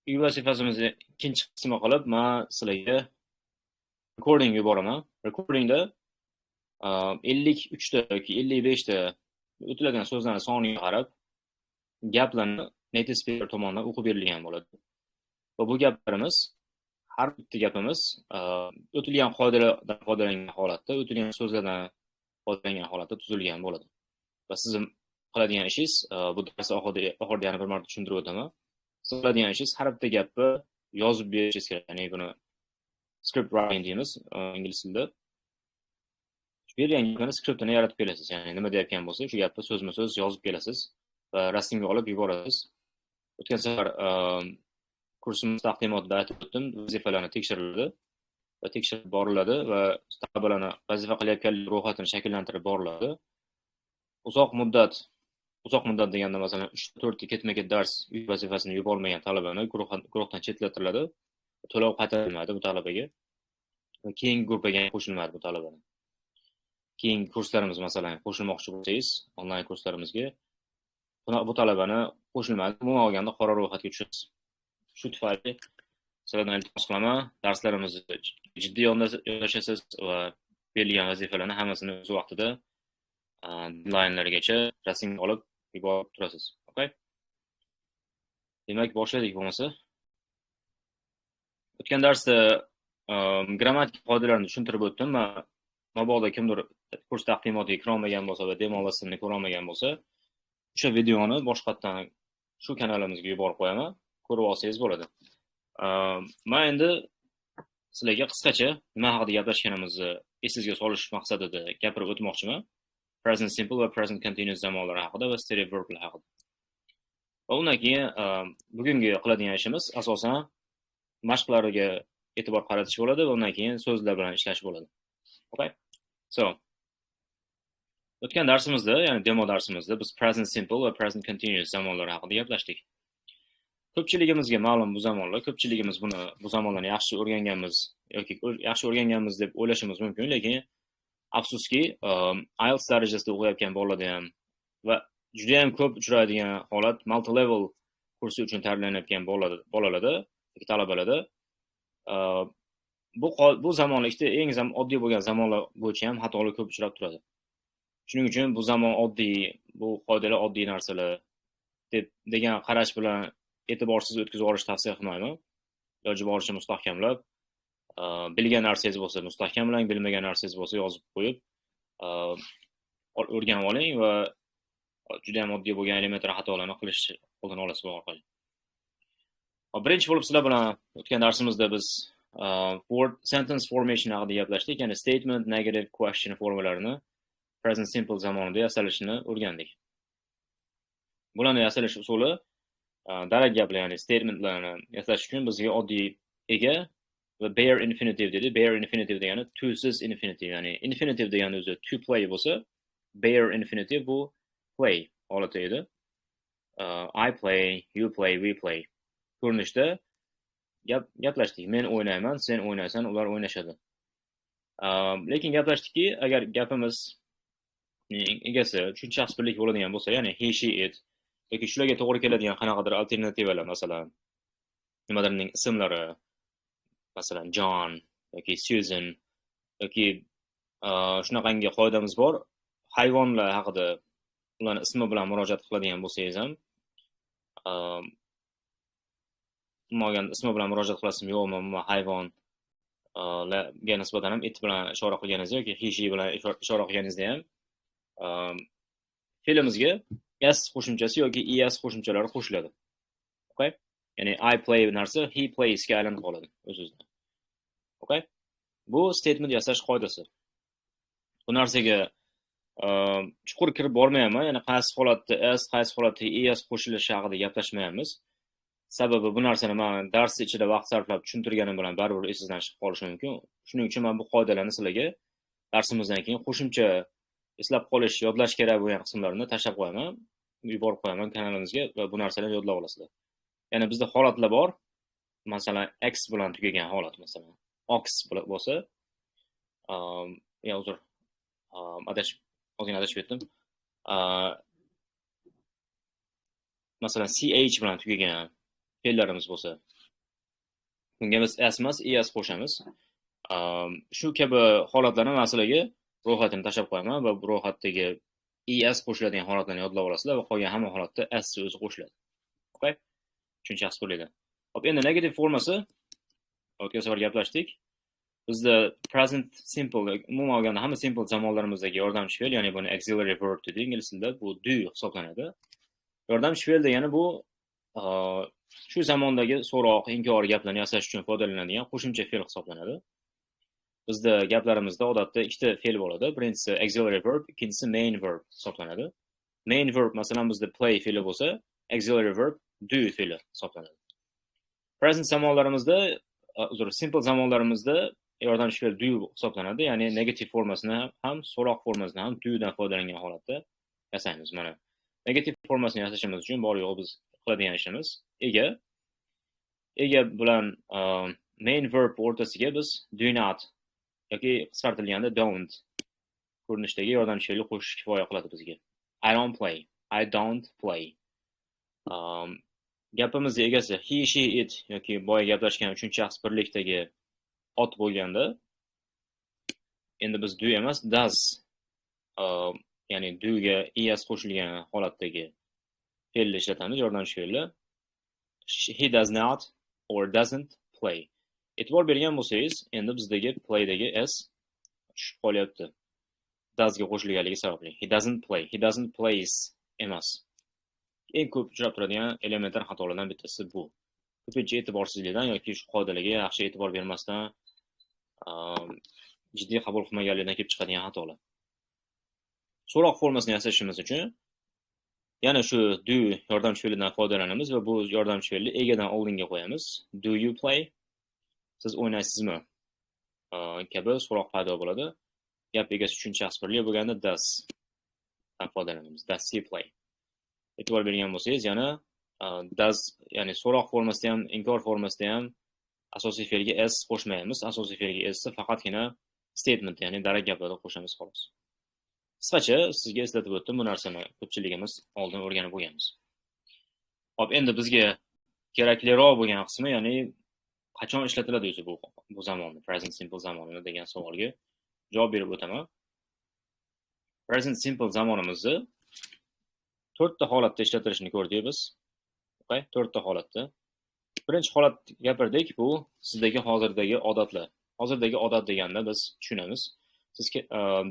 uy vazifasimizni ikkinchi qismi qilib, men sizlarga recording yuboraman. Recordingda 53 ta yoki 55 ta o'tiladigan so'zlarni soniga qarab gaplarni native speaker tomonidan o'qib berilgan bo'ladi. Va bu gaplarimiz, har bitta gapimiz o'tilgan qoidalardan foydalangan holatda, o'tilgan so'zlardan foydalangan holatda tuzilgan bo'ladi. Va sizning qiladigan ishingiz, bu dars oxirida yana bir marta tushuntirib o'taman. Siz qiladigan ishingiz har bitta gapni yozib berishingiz kerak. Ya'ni buni script writing deymiz ingliz tilida. Bergan gapni skriptini yaratib kelasiz. Ya'ni nima deyotgan bo'lsa, shu gapni so'zma-so'z yozib kelasiz va rasmga olib yuborasiz. O'tgan safar kursimiz taqdimotida aytib o'tdim, vazifalarni tekshiriladi va tekshirib boriladi va talabalarni vazifa qilayotganlik ro'yxatini shakllantirib boriladi. Uzoq muddat deganda masalan 3-4 ta ketma-ket dars vazifasini yubormagan talabani guruhdan chetlatiladi. To'lov qaytarilmaydi bu talabaga. Va keyingi gruppaga qo'shilmaydi bu talabani. Keyingi kurslarimiz masalan qo'shilmoqchi bo'lsangiz, onlayn kurslarimizga bu talabani qo'shilmaydi. Umuman olganda qora ro'yxatga tushasiz. Shu tufayli sizlardan iltimos qilaman, darslarimizni jiddiy yondashasiz va berilgan vazifalarni hammasini o'z vaqtida deadline'largacha rasmga olib yuborib turasiz. Okay? Demak, boshladik bo'lmasa. O'tgan darsda grammatik qoidalarini tushuntirib o'tdim. Mabodo kimdir kurs taqdimotiga kira olmagan bo'lsa va demo vasfini ko'ra olmagan bo'lsa, o'sha videoni boshqatdan shu kanalimizga yuborib qo'yaman. Ko'rib olsangiz bo'ladi. Men endi sizlarga qisqacha nima haqida gaplashganimizni esingizga solish maqsadida gapirib o'tmoqchiman. Present simple va present continuous zamonlar haqida va stereo verblar haqida. Va undan keyin bugungi qiladigan ishimiz asosan mashqlariga e'tibor qaratish bo'ladi va undan keyin so'zlar bilan ishlash bo'ladi. Okay? So, o'tgan darsimizda, ya'ni demo darsimizda biz present simple va present continuous zamonlar haqida gaplashdik. Ko'pchiligimizga ma'lum bu zamonlar, ko'pchiligimiz bu zamonlarni yaxshi o'rganganmiz yoki yaxshi o'rganganmiz deb o'ylashimiz mumkin, lekin afsuski, IELTS darajasida o'qiyotgan bolalarda ham va juda ham ko'p uchraydigan holat multi-level kursi uchun tayyorlanayotgan bolalarda yoki talabalarda bu zamonlikda eng oddiy bo'lgan zamonlar bo'yicha ham xatolar ko'p uchrab turadi. Shuning uchun bu zamon oddiy, bu qoidalar oddiy narsalar degan qarash bilan e'tiborsiz o'tkazib yuborishni tavsiya qilmayman. Iloji boricha mustahkamlab, bilgan narsangiz bo'lsa mustahkamlang, bilmagan narsangiz bo'lsa yozib qo'yib, o'rganib oling va juda ham oddiy bo'lgan elementar xatolarni qilish oldini olasiz bu orqali. Birinchi bo'lib sizlar bilan o'tgan darsimizda biz sentence formation haqida gaplashdik, ya'ni statement, negative, question formalarini present simple zamonida yasalishini o'rgandik. Bularni yasalish usuli darak gaplar, ya'ni statementlarni yasash uchun bizga oddiy ega va bare infinitive dedi. Bare infinitive degani to'siz infinitive, ya'ni infinitive degani o'zi to play bo'lsa, bare infinitive bu play holati edi. I play, you play, we play. Ko'rinishda gaplashdik. Men o'ynayman, sen o'ynaysan, ular o'ynashadi. Lekin gaplashdikki, agar gapimiz egasi uchinchi shaxs birlik bo'ladigan bo'lsa, ya'ni he, she, it yoki shularga to'g'ri keladigan qanaqadir alternativalar, masalan, nimalarning ismlari, masalan, John yoki Susan yoki shunaqangi qoidamiz bor. Hayvonlar haqida ularni ismi bilan murojaat qiladigan bo'lsangiz ham, olgan ismi bilan murojaat qilasizmi yo'qmi, hayvonga nisbatan ham it bilan ishora qilganingizda yoki he, she bilan ishora qilganingizda ham fe'limizga s qo'shimchasi yoki es qo'shimchalari qo'shiladi. Okay? Ya'ni I play narsa he plays ga aylanib qoladi o'z-o'zidan. Okay? Bu statement yasash qoidasi. Bu narsaga chuqur kirib bormayapman, ya'ni qaysi holatda s, qaysi holatda es qo'shilishi haqida gaplashmayapmiz. Sababi bu narsani men dars ichida vaqt sarflab tushuntirganim bilan baribir esingizdan chiqib qolishi mumkin. Shuning uchun men bu qoidalarni sizlarga darsimizdan keyin qo'shimcha eslab qolish, yodlash kerak bo'lgan qismlarni tashlab qo'yaman, yuborib qo'yaman kanalimizga va bu narsalarni yodlab olasizlar. Ya'ni bizda holatlar bor. Masalan, x bilan tugagan holat, masalan, ox bo'lsa, uzr, adashib ketdim. Masalan, ch bilan tugagan fe'llarimiz bo'lsa, Bunga biz as emas, es qo'shamiz. Shu kabi holatlarni masalaga ro'yxatini tashlab qo'yaman va bu ro'yxatdagi es qo'shiladigan holatlarni yodlab olasizlar va qolgan hamma holatda s o'zi qo'shiladi. Okay? Tushuncha yaxshi bo'ladi. Hop, endi negativ formasi o'tgan safar gaplashdik. Bizda present simple, umuman olganda hamma simple zamonlarimizdagi yordamchi fe'l, ya'ni buni auxiliary verb deydi ingliz tilida, bu do hisoblanadi. Yordamchi fe'l degani bu shu zamondagi so'roq, inkor gaplarni yasash uchun foydalaniladigan qo'shimcha fe'l hisoblanadi. Bizda gaplarimizda odatda ikkita fe'l bo'ladi. Birinchisi auxiliary verb, ikkinchisi main verb hisoblanadi. Main verb masalan bizda play fe'li bo'lsa, auxiliary verb do fe'li hisoblanadi. Present zamonlarimizda, simple zamonlarimizda yordamchi fe'l do hisoblanadi, ya'ni negativ formasini ham, so'roq formasini ham do dan foydalangan holatda yasaymiz. Mana negativ formasini yasashimiz uchun bor yo'q biz qiladigan ishimiz ega bilan main verb o'rtasiga biz do not yoki qisqartirilganda don't ko'rinishdagi yordamchi fe'lni qo'shish kifoya qiladi bizga. I don't play, I don't play. Gapimizning egasi he, she, it yoki boya gaplashgan uchinchi shaxs birlikdagi ot bo'lganda endi biz do emas does, ya'ni do ga es qo'shilgan holatdagi fe'lni ishlatamiz, yordamchi fe'lni. He does not or doesn't play. E'tibor bergan bo'lsangiz, endi bizdagi playdagi s tushib qolyapti. Does ga qo'shilganligi sababli. He doesn't play, he doesn't plays emas. Eng ko'p uchrab turadigan elementar xatolardan bittasi bu. Ko'pincha e'tiborsizlikdan yoki shu qoidalarga yaxshi e'tibor bermasdan jiddiy qabul qilmaganlikdan kelib chiqadigan xatolar. So'roq formasini yasashimiz uchun yana shu do yordamchi fe'lidan foydalanamiz va bu yordamchi fe'lni egadan oldinga qo'yamiz. Do you play? Siz o'ynaysizmi? Kabi so'roq paydo bo'ladi. Gap egasi uchinchi shaxs birlik bo'lganda does dan foydalanamiz. Does he play? E'tibor bergan bo'lsangiz, yana does, ya'ni so'roq formasida ham, inkor formasida ham asosiy fe'lga s qo'shmaymiz. Asosiy fe'lga s faqatgina statement, ya'ni darak gaplarda qo'shamiz xolos. Qisqacha sizga eslatib o'tdim, bu narsani ko'pchiligimiz oldin o'rganib bo'lganmiz. Hop, endi bizga kerakliroq bo'lgan qismi, ya'ni qachon ishlatiladi o'zi bu zamonda, present simple zamonida degan savolga javob berib o'taman. Present simple zamonimizni 4 ta holatda ishlatilishini ko'rdik biz. Okay, 4 ta holatda. Birinchi holat gapirdik, bu sizdagi hozirdagi odatlar. Hozirdagi odat deganda biz tushunamiz. Siz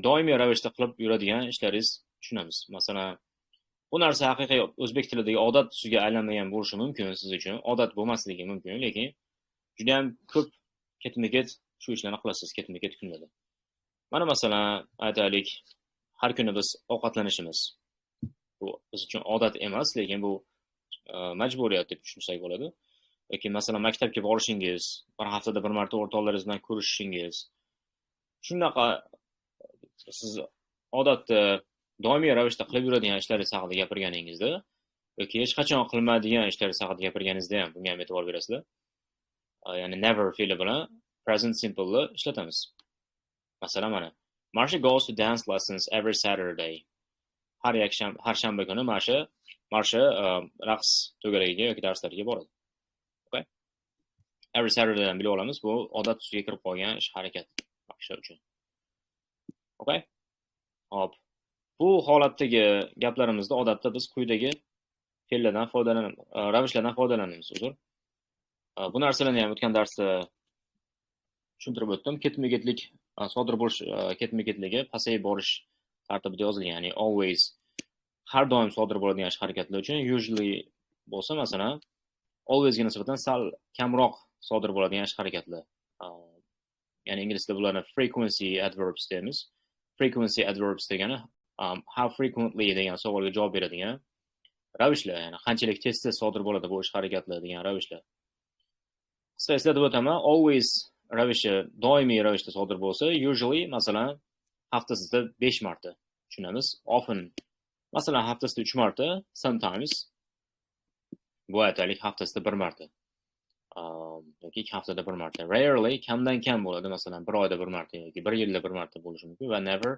doimiy ravishda qilib yuradigan ishlaringiz tushunamiz. Masalan, bu narsa haqiqiy o'zbek tilidagi odat tusiga aylanmagan bo'lishi mumkin siz uchun, odat bo'lmasligi mumkin, lekin juda ham ko'p ketma-ket shu ishlarni qilasiz ketma-ket kunlarda. Mana masalan, aytaylik, har kuni biz ovqatlanishimiz. Bu biz uchun odat emas, lekin bu majburiyat deb tushunsak bo'ladi. Yoki masalan maktabga borishingiz, bir haftada bir marta o'rtoqlaringiz bilan ko'rishishingiz. Shunaqa siz odatda doimiy ravishda qilib yuradigan ishlaringiz haqida gapirganingizda yoki hech qachon qilmaydigan ishlaringiz haqida gapirganingizda ham bunga ham e'tibor berasizlar. Ya'ni never fe'li bilan present simple ni ishlatamiz. Masalan mana, Marsha goes to dance lessons every Saturday. Har shanba kuni Marsha raqs to'garagiga yoki darslarga boradi. Okay? Every Saturday dan bilib olamiz, bu odat tusiga kirib qolgan ish harakat Marsha uchun. Okay? Hop. Bu holatdagi gaplarimizda odatda biz quyidagi fe'llardan ravishlardan foydalanamiz, uzr. Bu narsalarni ham o'tgan darsda tushuntirib o'tdim. Ketma-ketlik sodir bo'lish ketma-ketligi pasayib borish tartibida yozilgan, ya'ni always har doim sodir bo'ladigan ish harakatlar uchun usually bo'lsa, masalan, always ga nisbatan sal kamroq sodir bo'ladigan ish harakatlar. Ya'ni ingliz tilida bularni frequency adverbs deymiz. Frequency adverbs degani how frequently degan savolga javob beradigan ravishlar, ya'ni qanchalik tez-tez sodir bo'ladi bu ish harakatlar degan ravishlar. Qisqa eslatib o'taman, always ravishi doimiy ravishda sodir bo'lsa, usually masalan haftasida 5 marta tushunamiz. Often masalan haftasida 3 marta, sometimes bu aytaylik haftasida 1 marta. Yoki 2 haftada 1 marta. Rarely kamdan kam bo'ladi, masalan 1 oyda 1 marta yoki 1 yilda 1 marta bo'lishi mumkin va never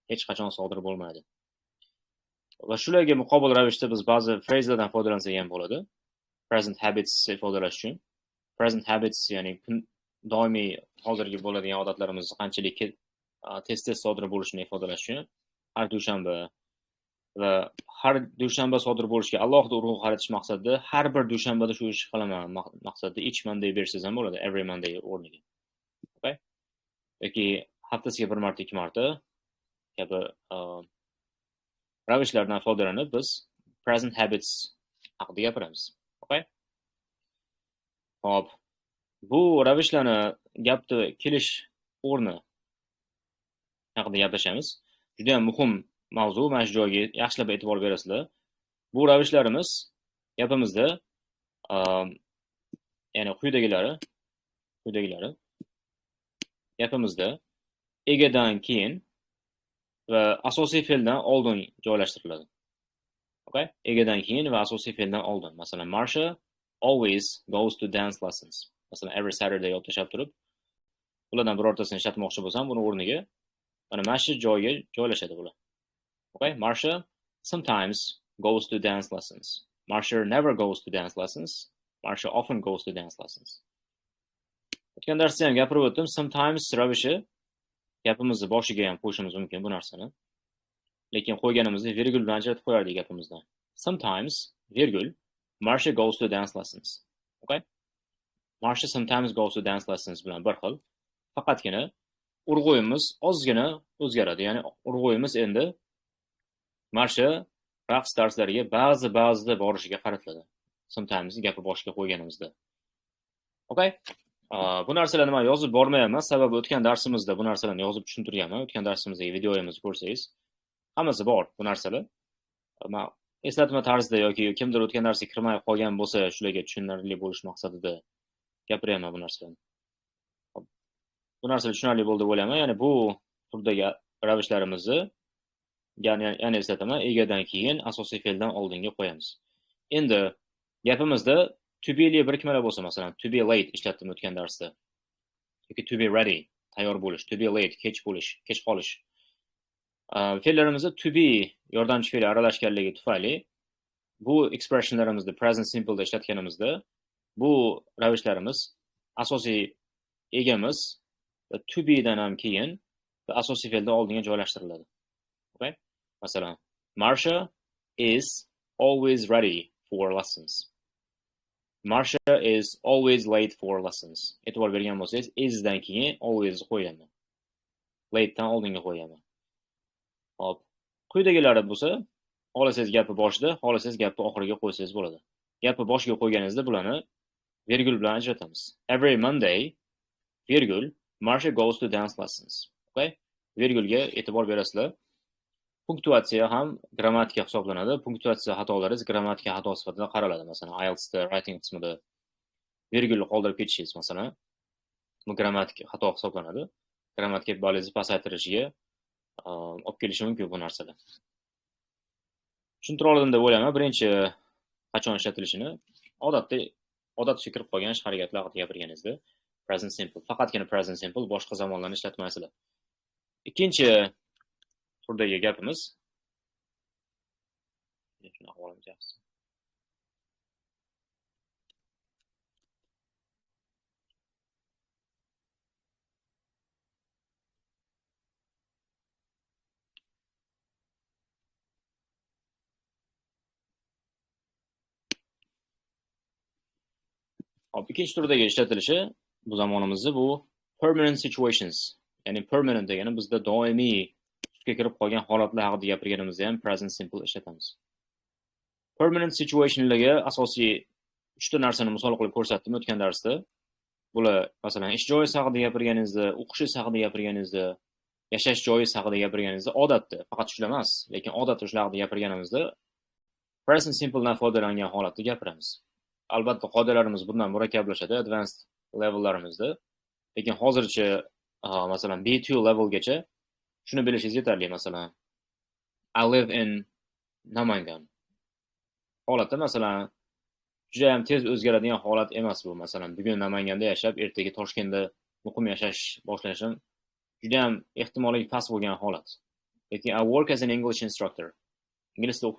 hech qachon sodir bo'lmaydi. Va shularga muqobil ravishda biz ba'zi frazalardan foydalansak ham bo'ladi. Present habits ifodalash uchun. present habits, ya'ni doimiy hozirgi bo'ladigan odatlarimiz qanchalik tez sodir bo'lishini ifodalash uchun har dushanba va har dushanba sodir bo'lishiga alohida urg'u qaratish maqsadida har bir dushanbada shu ishni qilaman maqsadida each Monday bersangiz ham bo'ladi, every Monday o'rniga. Okay? Yoki haftasiga bir marta, ikki marta kabi ravishlardan foydalanib biz present habits haqida gapiramiz. Okay? Hop. Bu ravishlarni gapni kelish o'rni haqida gaplashamiz. Juda ham muhim mavzu, mana shu joyga yaxshilab e'tibor berasizlar. Bu ravishlarimiz gapimizda ya'ni quyidagilari gapimizda egadan keyin va asosiy fe'ldan oldin joylashtiriladi. Okay? Egadan keyin va asosiy fe'ldan oldin. Masalan, Marsha always goes to dance lessons. Masalan, every Saturday yozib tashlab turib, ulardan birortasini ishlatmoqchi bo'lsam, buni o'rniga mana shu joyga joylashadi bular. Okay? Marsha sometimes goes to dance lessons. Marsha never goes to dance lessons. Marsha often goes to dance lessons. O'tgan darsda ham gapirib o'tdim, sometimes ravishi gapimizni boshiga ham qo'yishimiz mumkin bu narsani. Lekin qo'yganimizda virgul bilan ajratib qo'yardik gapimizdan. Sometimes virgul Marsha goes to dance lessons. Okay? Marsha sometimes goes to dance lessons bilan bir xil. Faqatgina urg'uyimiz ozgina o'zgaradi. Ya'ni urg'uyimiz endi Marsha raqs darslariga ba'zida borishiga qaratiladi. Sometimes gapi boshiga qo'yganimizda. Okay? Bu narsalarni men yozib bormayapman, sababi o'tgan darsimizda bu narsalarni yozib tushuntirganman. O'tgan darsimizdagi videoyimizni ko'rsangiz, hammasi bor bu narsalar. Men eslatma tarzida yoki kimdir o'tgan darsga kirmay qolgan bo'lsa, shularga tushunarli bo'lish maqsadida gapiryapman bu narsalarni. Bu narsalar tushunarli bo'ldi deb o'ylayman. Ya'ni bu turdagi ravishlarimizni ya'ni eslataman, egadan keyin asosiy fe'ldan oldinga qo'yamiz. Endi gapimizda to be li birikmalar bo'lsa, masalan, to be late ishlatdim o'tgan darsda. Yoki to be ready, tayyor bo'lish, to be late, kech bo'lish, kech qolish. Fe'llarimizda to be yordamchi fe'li aralashganligi tufayli bu expressionlarimizda present simple da ishlatganimizda bu ravishlarimiz asosiy egamiz to be dan ham keyin va asosiy fe'ldan oldinga joylashtiriladi. Okay? Masalan, Marsha is always ready for lessons. Marsha is always late for lessons. E'tibor bergan bo'lsangiz, is dan keyin always qo'yaman. Late dan oldinga qo'yaman. Hop. Quyidagilari bo'lsa, xohlasangiz gapi boshida, xohlasangiz gapi oxiriga qo'ysangiz bo'ladi. Gapi boshiga qo'yganingizda bularni virgul bilan ajratamiz. Every Monday virgul Marsha goes to dance lessons. Okay? Virgulga e'tibor berasizlar. Punktuatsiya ham grammatika hisoblanadi. Punktuatsiya xatolari grammatika xato sifatida qaraladi. Masalan, IELTSda writing qismida virgulni qoldirib ketishingiz, masalan, bu grammatika xato hisoblanadi. Grammatika balansi pasaytirishiga olib kelishi mumkin bu narsalar. Tushuntira oldim deb o'ylayman. Birinchi qachon ishlatilishini odat kirib qolgan ish harakatlar haqida gapirganingizda present simple, faqatgina present simple, boshqa zamonlarni ishlatmaysizlar. Ikkinchi turdagi gapimiz ikkinchi turdagi ishlatilishi bu zamonimizda bu permanent situations. Ya'ni permanent degani bizda doimiy tutga kirib qolgan holatlar haqida gapirganimizda ham present simple ishlatamiz. Permanent situationlarga asosiy 3 ta narsani misol qilib ko'rsatdim o'tgan darsda. Bular masalan ish joyi haqida gapirganingizda, o'qish haqida gapirganingizda, yashash joyi haqida gapirganingizda odatda, faqat shular emas, lekin odatda shular haqida gapirganimizda present simple dan foydalangan holatda gapiramiz. Albatta qoidalarimiz bundan murakkablashadi advanced levellarimizda. Lekin hozircha masalan B2 levelgacha shuni bilishingiz yetarli. Masalan, I live in Namangan. Holatda masalan juda ham tez o'zgaradigan holat emas bu. Masalan, bugun Namanganda yashab, ertaga Toshkentda muqim yashash boshlashim juda ham ehtimoliy past bo'lgan holat. Lekin I work as an English instructor. Ingliz tili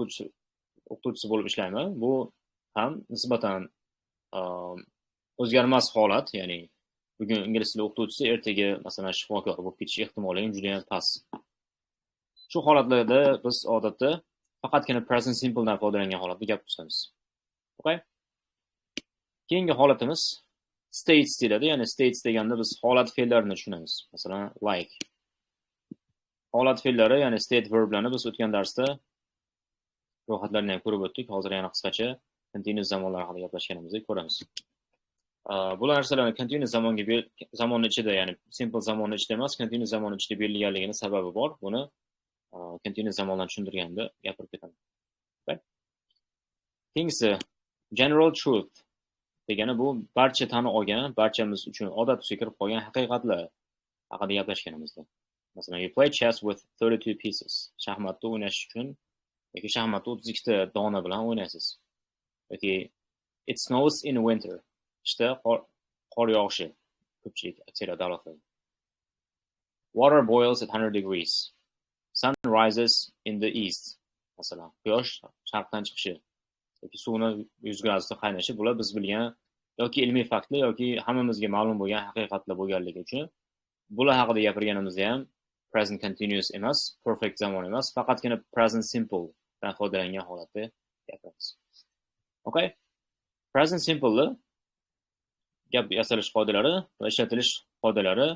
o'qituvchisi bo'lib ishlayman. Bu ham nisbatan o'zgarmas holat, ya'ni bugun ingliz tili o'qituvchisi, ertaga masalan shifokor bo'lib ketish ehtimoli ham juda ham past. Shu holatlarda biz odatda faqatgina present simple dan foydalangan holatda gap qilamiz. Okay? Keyingi holatimiz states deyiladi, ya'ni states deganda biz holat fe'llarini tushunamiz. Masalan, like. Holat fe'llari, ya'ni state verblarni biz o'tgan darsda ro'yxatlarni ham ko'rib o'tdik. Hozir yana qisqacha continuous zamonlar haqida gaplashganimizda ko'ramiz. Bu narsalarni continuous zamonni ichida, ya'ni simple zamonni ichida emas, continuous zamonni ichida berilganligini sababi bor. Buni continuous zamondan tushuntirganda gapirib ketaman. Keyingisi general truth degani bu barcha tan olgan, barchamiz uchun odat tusiga kirib qolgan haqiqatlar haqida gaplashganimizda. Masalan, you play chess with 32 pieces. Shaxmatda o'ynash uchun yoki shaxmatda 32 ta dona bilan o'ynaysiz. Yoki it snows in winter. Qishda qor yog'ishi ko'pchilik aksariyat davlatlarda. Water boils at 100 degrees. Sun rises in the east. Masalan, quyosh sharqdan chiqishi yoki suvni 100 gradusda qaynashi, bular biz bilgan yoki ilmiy faktlar yoki hammamizga ma'lum bo'lgan haqiqatlar bo'lganligi uchun bular haqida gapirganimizda ham present continuous emas, perfect zamon emas, faqatgina present simple dan foydalangan holatda gapiramiz. Okay? Present simple gap yasalish qoidalari va ishlatilish qoidalari,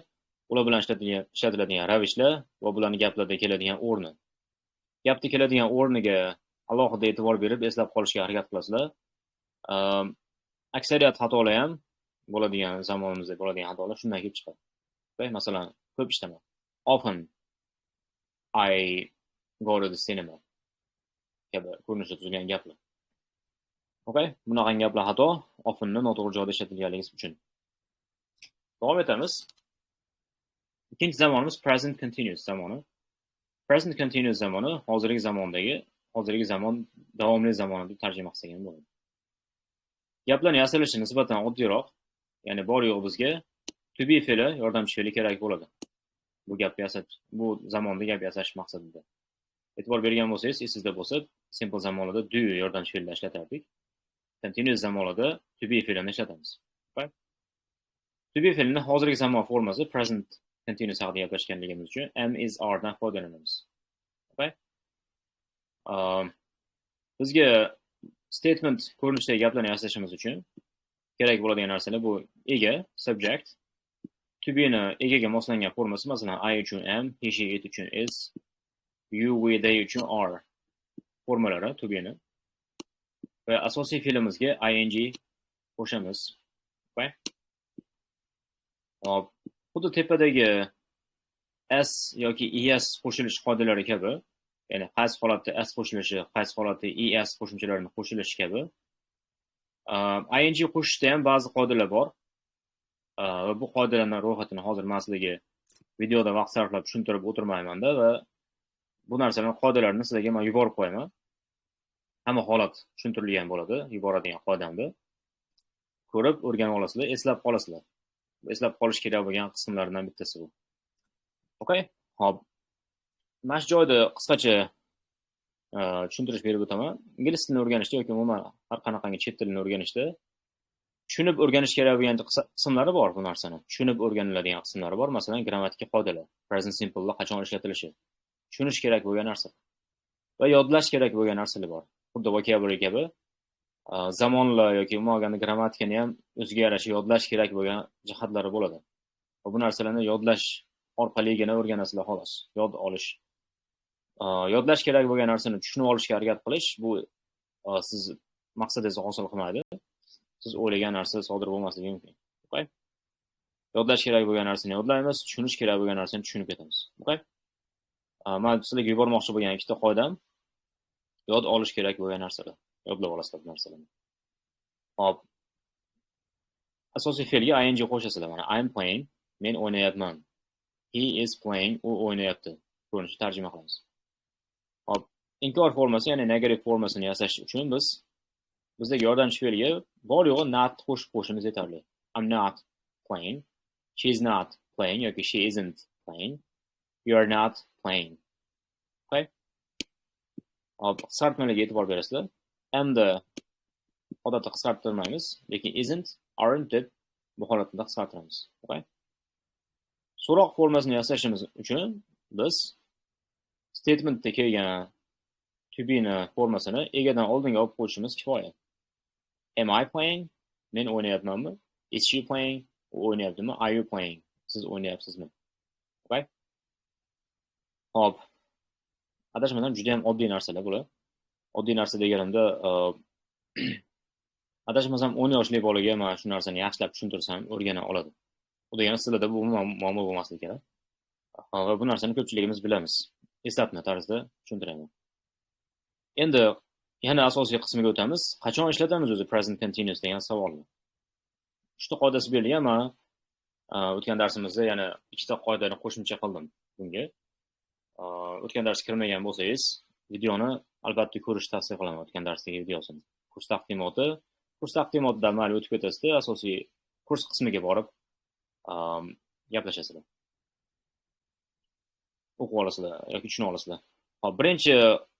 ular bilan ishlatiladigan ravishlar va bularning gaplarda keladigan o'rni. Gapda keladigan o'rniga alohida e'tibor berib eslab qolishga harakat qilasizlar. Aksariyat xatolar ham bo'ladigan zamonimizda bo'ladigan xatolar shundan kelib chiqadi. Masalan, ko'p eshitaman. Often I go to the cinema. Kabi ko'rinishda tuzilgan gaplar. Okay? Bunaqa gaplar xato, oftenni noto'g'ri joyda ishlatilganligi uchun. Davom etamiz. Ikkinchi zamonimiz present continuous zamoni. Present continuous zamoni hozirgi zamon davomli zamoni deb tarjima qilsak ham bo'ladi. Gaplarning yasalishi nisbatan oddiyroq, ya'ni bor yo'q bizga to be fe'li yordamchi fe'li kerak bo'ladi. Bu zamonda gap yasash maqsadida. E'tibor bergan bo'lsangiz, esingizda bo'lsa, simple zamonlarda do yordamchi fe'lni ishlatardik. Continuous zamonlarda to be fe'lini ishlatamiz. Okay? To be fe'lining hozirgi zamon formasi present continuous haqida gaplashganligimiz uchun am, is, are dan foydalanamiz. Okay? Bizga statement ko'rinishidagi gaplarni yasashimiz uchun kerak bo'ladigan narsalar bu ega, subject, to be ni egaga moslangan formasi, masalan, I uchun am, he, she, it uchun is, you, we, they uchun are formalari to be ni. Va asosiy fe'limizga ing qo'shamiz. Okay? Xuddi tepadagi s yoki es qo'shilish qoidalari kabi, ya'ni qaysi holatda s qo'shilishi, qaysi holatda es qo'shimchalarining qo'shilishi kabi, ing qo'shishda ham ba'zi qoidalar bor. Va bu qoidalarning ro'yxatini hozir men sizlarga videoda vaqt sarflab tushuntirib o'tirmayman-da va bu narsalarning qoidalarini sizlarga men yuborib qo'yaman. Hamma holat tushuntirilgan bo'ladi, yuboradigan qoidamda. Ko'rib o'rganib olasizlar, eslab qolasizlar. Eslab qolish kerak bo'lgan qismlardan bittasi bu. Okay? Xo'p. Mana shu joyda qisqacha tushuntirish berib o'taman. Ingliz tilini o'rganishda yoki umuman har qanaqangi chet tilini o'rganishda tushunib o'rganish kerak bo'lgan qismlari bor bu narsani. Tushunib o'rganiladigan qismlari bor. Masalan, grammatik qoidalar, present simple da qachon ishlatilishi. Tushunish kerak bo'lgan narsa. Va yodlash kerak bo'lgan narsalar bor. Xuddi vocabulary kabi zamonlar yoki umuman olganda grammatikani ham o'ziga yarasha yodlash kerak bo'lgan jihatlari bo'ladi. Va bu narsalarni yodlash orqaligina o'rganasizlar xolos. Yod olish. Yodlash kerak bo'lgan narsani tushunib olishga harakat qilish bu siz maqsadingizni hosil qilmaydi. Siz o'ylagan narsa sodir bo'lmasligi mumkin. Okay? Yodlash kerak bo'lgan narsani yodlaymiz, tushunish kerak bo'lgan narsani tushunib ketamiz. Okay? Men sizlarga yubormoqchi bo'lgan ikkita qoidam yod olish kerak bo'lgan narsalar. Yodlab olasizlar bu narsalarni. Hop. Asosiy fe'lga ing qo'shasizlar. Mana I'm playing, men o'ynayapman. He is playing, u o'ynayapti. Ko'rinishda tarjima qilamiz. Hop. Inkor formasi, ya'ni negative formasini yasash uchun bizda yordamchi fe'lga bor yo'g'i not qo'shib qo'shimiz yetarli. I'm not playing, she's not playing yoki she isn't playing, you're not playing. Okay? Hop, qisqartmalarga e'tibor berasizlar. Amda odatda qisqartirmaymiz, lekin isn't, aren't deb bu holatda qisqartiramiz. Okay? So'roq formasini yasashimiz uchun biz statementda kelgan to be ni formasini egadan oldinga olib qo'yishimiz kifoya. Am I playing? Men o'ynayapmanmi? Is she playing? U o'ynayaptimi? Are you playing? Siz o'ynayapsizmi? Okay? Hop. Adashmasam juda ham oddiy narsalar bular. Oddiy narsa deganimda, adashmasam 10 yoshli bolaga mana shu narsani yaxshilab tushuntirsam o'rgana oladi. U degani sizlarda bu muammo bo'lmasligi kerak. Va bu narsani ko'pchiligimiz bilamiz. Eslatma tarzida tushuntiraman. Endi yana asosiy qismiga o'tamiz. Qachon ishlatamiz o'zi present continuous degan savolni? Uchta qoidasi berilgan. Men o'tgan darsimizda yana ikkita qoidani qo'shimcha qildim bunga. O'tgan darsga kirmagan bo'lsangiz, videoni albatta ko'rish tavsiya qilaman, o'tgan darsdagi videosini. Kurs taqdimotidan mayli o'tib ketasizda, asosiy kurs qismiga borib gaplashasizlar. O'qib olasizlar yoki tushunib olasizlar. Hop, birinchi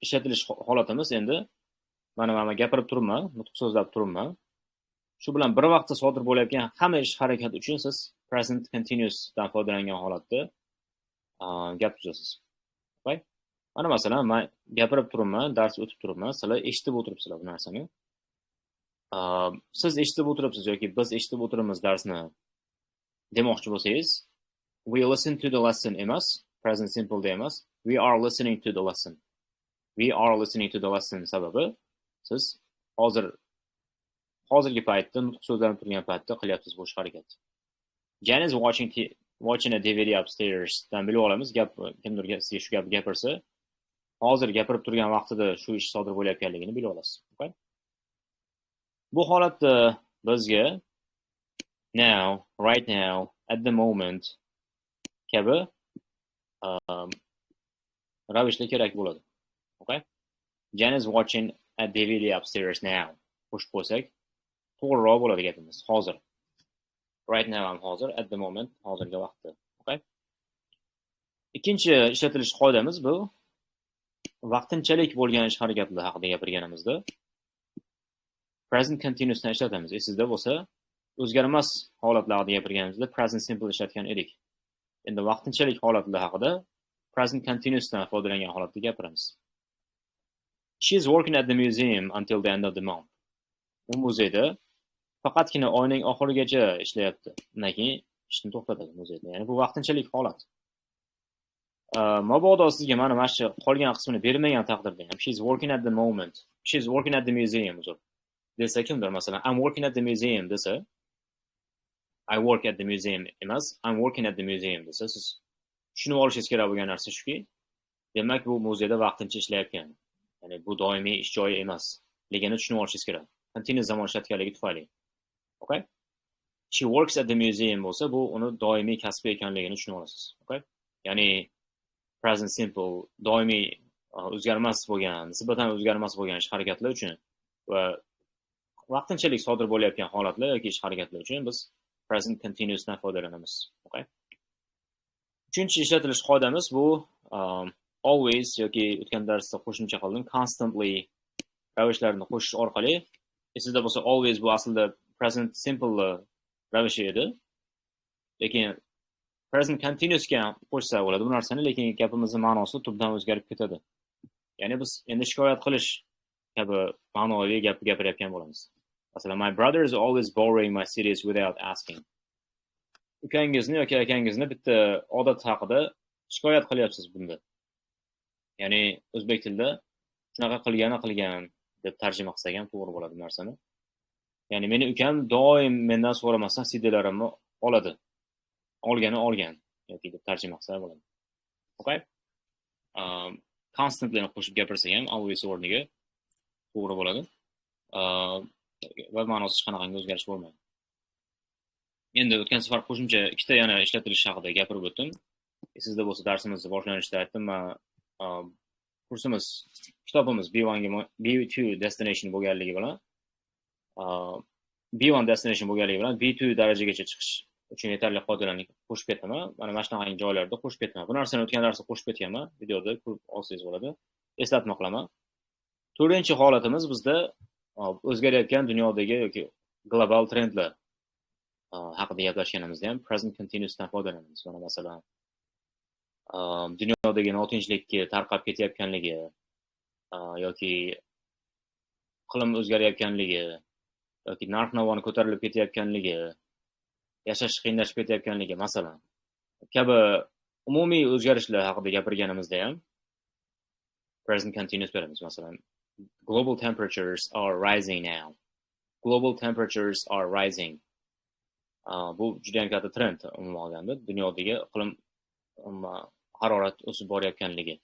ishlatilish holatimiz endi mana gapirib turibman, nutq so'zlab turibman. Shu bilan bir vaqtda sodir bo'layotgan hamma ish harakat uchun siz present continuous dan foydalangan holatda gap tuzasiz. Okay? Mana masalan, men gapirib turibman, dars o'tib turibman, sizlar eshitib o'tiribsizlar bu narsani. Siz eshitib o'tiribsiz yoki biz eshitib o'tiramiz darsni demoqchi bo'lsangiz, we listen to the lesson emas, present simple de emas, we are listening to the lesson. We are listening to the lesson sababi siz hozirgi paytda nutq so'zlanib turgan paytda qilyapsiz bu harakat. Jan is watching a DVD upstairs dan bilib olamiz, kimdir sizga shu gapni gapirsa, hozir gapirib turgan vaqtida shu ish sodir bo'layotganligini bilib olasiz. Okay? Bu holatda bizga now, right now, at the moment kabi ravishlar kerak bo'ladi. Okay? Jan is watching a DVD upstairs now. Qo'shib qo'ysak, to'g'riroq bo'ladi gapimiz. Hozir. Right now ham hozir, at the moment hozirgi vaqtda. Okay? Ikkinchi ishlatilish qoidamiz bu vaqtinchalik bo'lgan ish harakatlar haqida gapirganimizda present continuousni ishlatamiz. Esingizda bo'lsa, o'zgarmas holatlar haqida gapirganimizda present simple ishlatgan edik. Endi vaqtinchalik holatlar haqida present continuousdan foydalangan holatda gapiramiz. She is working at the museum until the end of the month. U muzeyda faqatgina oyning oxirigacha ishlayapti. Undan keyin ishni to'xtatadi muzeyda. Ya'ni bu vaqtinchalik holat. Mabodo sizga mana shu qolgan qismini bermagan taqdirda ham she is working at the moment. She is working at the museum desa kimdir masalan I'm working at the museum desa I work at the museum emas, I'm working at the museum desa siz tushunib olishingiz kerak bo'lgan narsa shuki, demak bu muzeyda vaqtincha ishlayotgan. Ya'ni bu doimiy ish joyi emas. Ligini tushunib olishingiz kerak. Continuous zamon ishlatganligi tufayli. Okay? She works at the museum bo'lsa, bu uni doimiy kasbi ekanligini tushunib olasiz. Okay? Ya'ni present simple doimiy o'zgarmas bo'lgan, nisbatan o'zgarmas bo'lgan ish harakatlar uchun va vaqtinchalik sodir bo'layotgan holatlar yoki ish harakatlar uchun biz present continuous dan foydalanamiz. Okay? Uchinchi ishlatilish qoidamiz bu always yoki o'tgan darsda qo'shimcha qildim constantly ravishlarini qo'shish orqali. Esingizda bo'lsa always bu aslida present simple ravishi edi. Lekin present continuous ga qo'shsa bo'ladi bu narsani, lekin gapimizning ma'nosi tubdan o'zgarib ketadi. Ya'ni biz endi shikoyat qilish kabi ma'noviy gap gapirayotgan bo'lamiz. Masalan, my brother is always borrowing my CDs without asking. Ukangizni yoki akangizni bitta odat haqida shikoyat qilyapsiz bunda. Ya'ni o'zbek tilida shunaqa qilgan deb tarjima qilsak ham to'g'ri bo'ladi bu narsani. Ya'ni meni ukam doim mendan so'ramasdan CDlarimni oladi. Olgan yoki deb tarjima qilsa bo'ladi. Okay? Constantly qo'shib gapirsak ham always o'rniga to'g'ri bo'ladi. Va ma'nosi hech qanaqangi o'zgarish bo'lmaydi. Endi o'tgan safar qo'shimcha ikkita yana ishlatilish haqida gapirib o'tdim. Sizda bo'lsa darsimizni boshlanishida aytdim, men kursimiz, kitobimiz B2 destination bo'lganligi bilan B1 destination bo'lganligi bilan B2 darajagacha chiqish uchun yetarli qoidalarni qo'shib ketaman. Mana shunday joylarda qo'shib ketaman. Bu narsani o'tgan darsda qo'shib ketganman. Videoda ko'rib olsangiz bo'ladi. Eslatma qilaman. To'rtinchi holatimiz bizda o'zgarayotgan dunyodagi yoki global trendlar haqida gaplashganimizda ham present continuousdan foydalanamiz. Mana masalan, dunyodagi notinchlikka tarqab ketayotganligi yoki iqlim o'zgarayotganligi yoki narx-navoni ko'tarilib ketayotganligi, yashash qiyinlashib ketayotganligi masalan kabi umumiy o'zgarishlar haqida gapirganimizda ham present continuous beramiz. Masalan, global temperatures are rising now. Global temperatures are rising. Bu juda ham katta trend umuman olganda dunyodagi iqlim harorat o'sib borayotganligi.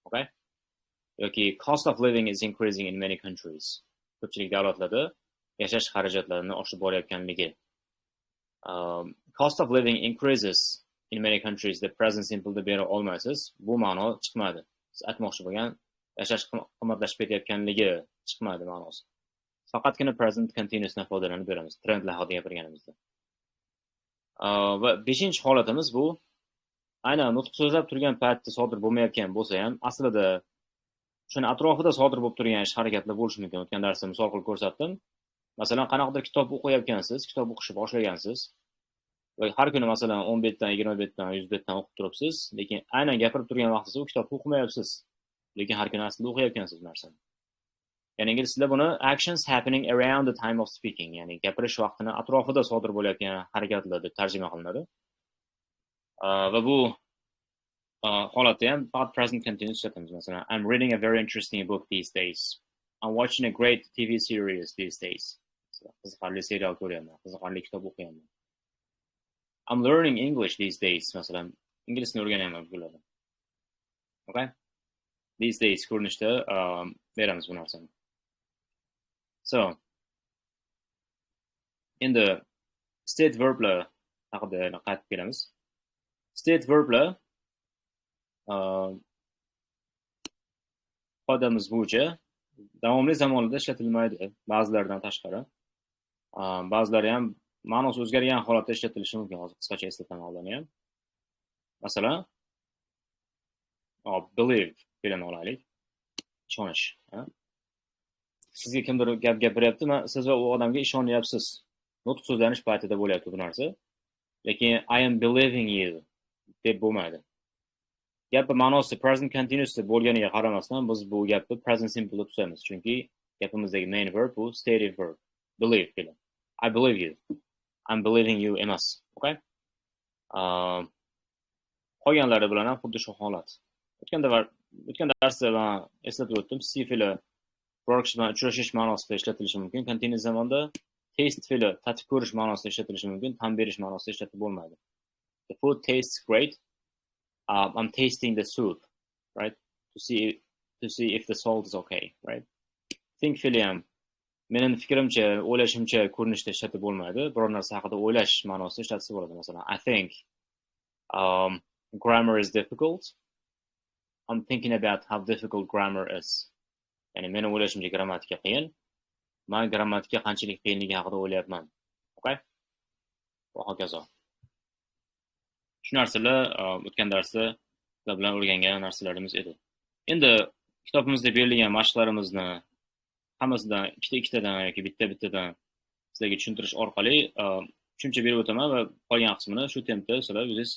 Okay? Yoki cost of living is increasing in many countries. Ko'pchilik davlatlarda yashash xarajatlarini oshib borayotganligi. Cost of living increases in many countries. The present simple deb bera olmaysiz. Bu ma'no chiqmadi. Siz aytmoqchi bo'lgan yashash qimmatlashib ketayotganligi chiqmadi ma'nosi. Faqatgina present continuousdan foydalanib beramiz trendlar haqida gapirganimizda. Va 5-chi holatimiz bu aynan nutq so'zlab turgan paytda sodir bo'lmayotgan bo'lsa ham, aslida shuni atrofida sodir bo'lib turgan ish harakatlar bo'lishi mumkin. O'tgan darsda misol qilib ko'rsatdim. Masalan, qanaqadir kitob o'qiyotgansiz, kitob o'qishni boshlagansiz va har kuni masalan 10 betdan, 20 betdan, 100 betdan o'qib turibsiz, lekin aynan gapirib turgan vaqtingizda u kitobni o'qimayapsiz. Lekin har kuni aslida o'qiyotgansiz narsani. Ya'ni ingliz tilida buni actions happening around the time of speaking, ya'ni gapirish vaqtini atrofida sodir bo'layotgan harakatlar deb tarjima qilinadi. Va bu holatda ham faqat present continuous ishlatamiz. Masalan, I'm reading a very interesting book these days. I'm watching a great TV series these days. Qiziqarli serial ko'ryapman, qiziqarli kitob o'qiyapman. I'm learning English these days. Masalan, ingliz tilini o'rganyapman bugunlarda. Okay? These days ko'rinishda beramiz bu narsani. So, endi state verblar haqida qaytib kelamiz. State verblar qoidamiz bo'yicha davomli zamonlarda ishlatilmaydi, ba'zilaridan tashqari. Ba'zilari ham ma'nosi o'zgargan holatda ishlatilishi mumkin. Hozir qisqacha eslataman ularni ham. Masalan, believe degan olaylik. Ishonish. Sizga kimdir gap gapiryapti, siz va u odamga ishonyapsiz. Nutq so'zlanish paytida bo'lyapti bu narsa. Lekin I am believing you deb bo'lmaydi. Gapning ma'nosi present continuous bo'lganiga qaramasdan biz bu gapni present simple deb tutamiz. Chunki gapimizdagi main verb bu stative verb. Believe keladi. I believe you. I'm believing you emas. Okay? Qolganlari bilan ham xuddi shu holat. O'tgan darsda men eslatib o'tdim. See fe'li biror kishi bilan uchrashish ma'nosida ishlatilishi mumkin. Continuous zamonda taste fe'li tatib ko'rish ma'nosida ishlatilishi mumkin. Tan berish ma'nosida ishlatib bo'lmaydi. The food tastes great. I'm tasting the soup, right? To see if the salt is okay, right? Think fe'li ham mening fikrimcha, o'ylashimcha ko'rinishda ishlatib bo'lmaydi. Biror narsa haqida o'ylash ma'nosida ishlatsa bo'ladi. Masalan, I think grammar is difficult. I'm thinking about how difficult grammar is. Ya'ni men o'ylashimcha grammatika qiyin. Men grammatika qanchalik qiyinligi haqida o'ylayapman. Okay? Va hokazo. Shu narsalar o'tgan darsda sizlar bilan o'rgangan narsalarimiz edi. Endi kitobimizda berilgan mashqlarimizni hammasidan ikkitadan yoki bittadan sizlarga tushuntirish orqali tushuncha berib o'taman va qolgan qismini shu tempda sizlar o'zingiz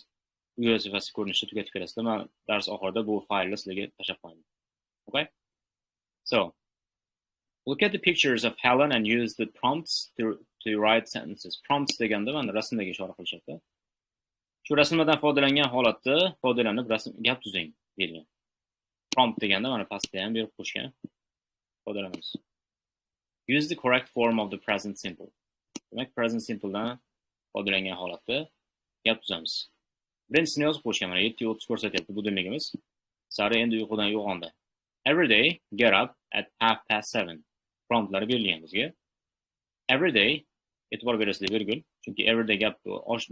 uy vazifasi ko'rinishida tugatib berasizlar. Men dars oxirida bu faylni sizlarga tashlab qo'yaman. Okay? So, look at the pictures of Helen and use the prompts to write sentences. Prompts deganda mana rasmdagi ishora qilishyapti. Shu rasmdan foydalangan holatda foydalanib gap tuzing deyilgan. Prompt deganda mana pastda ham berib qo'yishgan. Foydalanamiz. Use the correct form of the present simple. Demak, present simple dan foydalangan holatda gap tuzamiz. Birinchisini yozib qo'yishgan, mana 7:30 ko'rsatyapti budilligimiz. Sari endi uyqudan uyg'ondi. Every day get up at 7:30. Promptlar berilgan bizga. Every day e'tibor berasizlar virgul. Chunki every day gap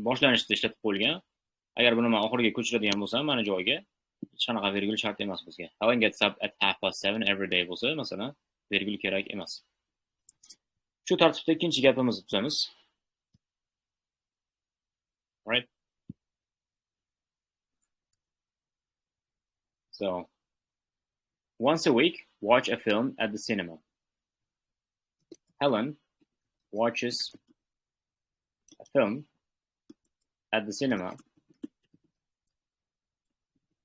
boshlanishda ishlatib qo'yilgan. Agar buni men oxiriga ko'chiradigan bo'lsam, mana joyiga hech qanaqa virgul shart emas bizga. Helen gets up at 7:30 every day bo'lsa, masalan, virgul kerak emas. Shu tartibda ikkinchi gapimizni tuzamiz. Right? So, once a week, watch a film at the cinema. Helen watches a film at the cinema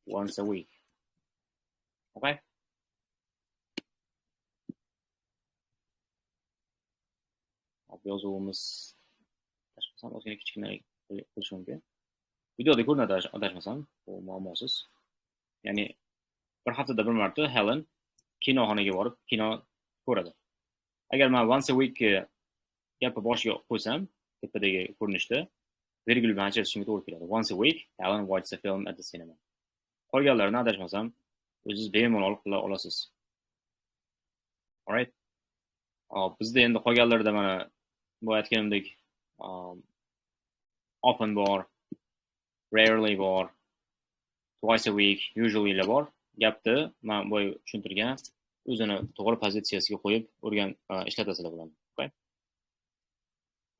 once a week. Okay? Yozuvimiz adashmasam ozgina kichkina qilish mumkin. Videoda ko'rinadi adashmasam, bu muammosiz. Ya'ni bir haftada bir marta Helen kinoxonaga borib kino ko'radi. Agar men once a week gapni boshiga qo'ysam, tepadagi ko'rinishda virgul bilan ajratishimga to'g'ri keladi. Once a week Helen watches a film at the cinema. Qolganlarini adashmasam o'zingiz bemalol qila olasiz. Alright? Bizda endi qolganlarda mana bu aytganimdek often bor, rarely bor, twice a week, usually la bor. Gapni men bu tushuntirgan o'zini to'g'ri pozitsiyasiga qo'yib ishlatasizlar bularni. Okay?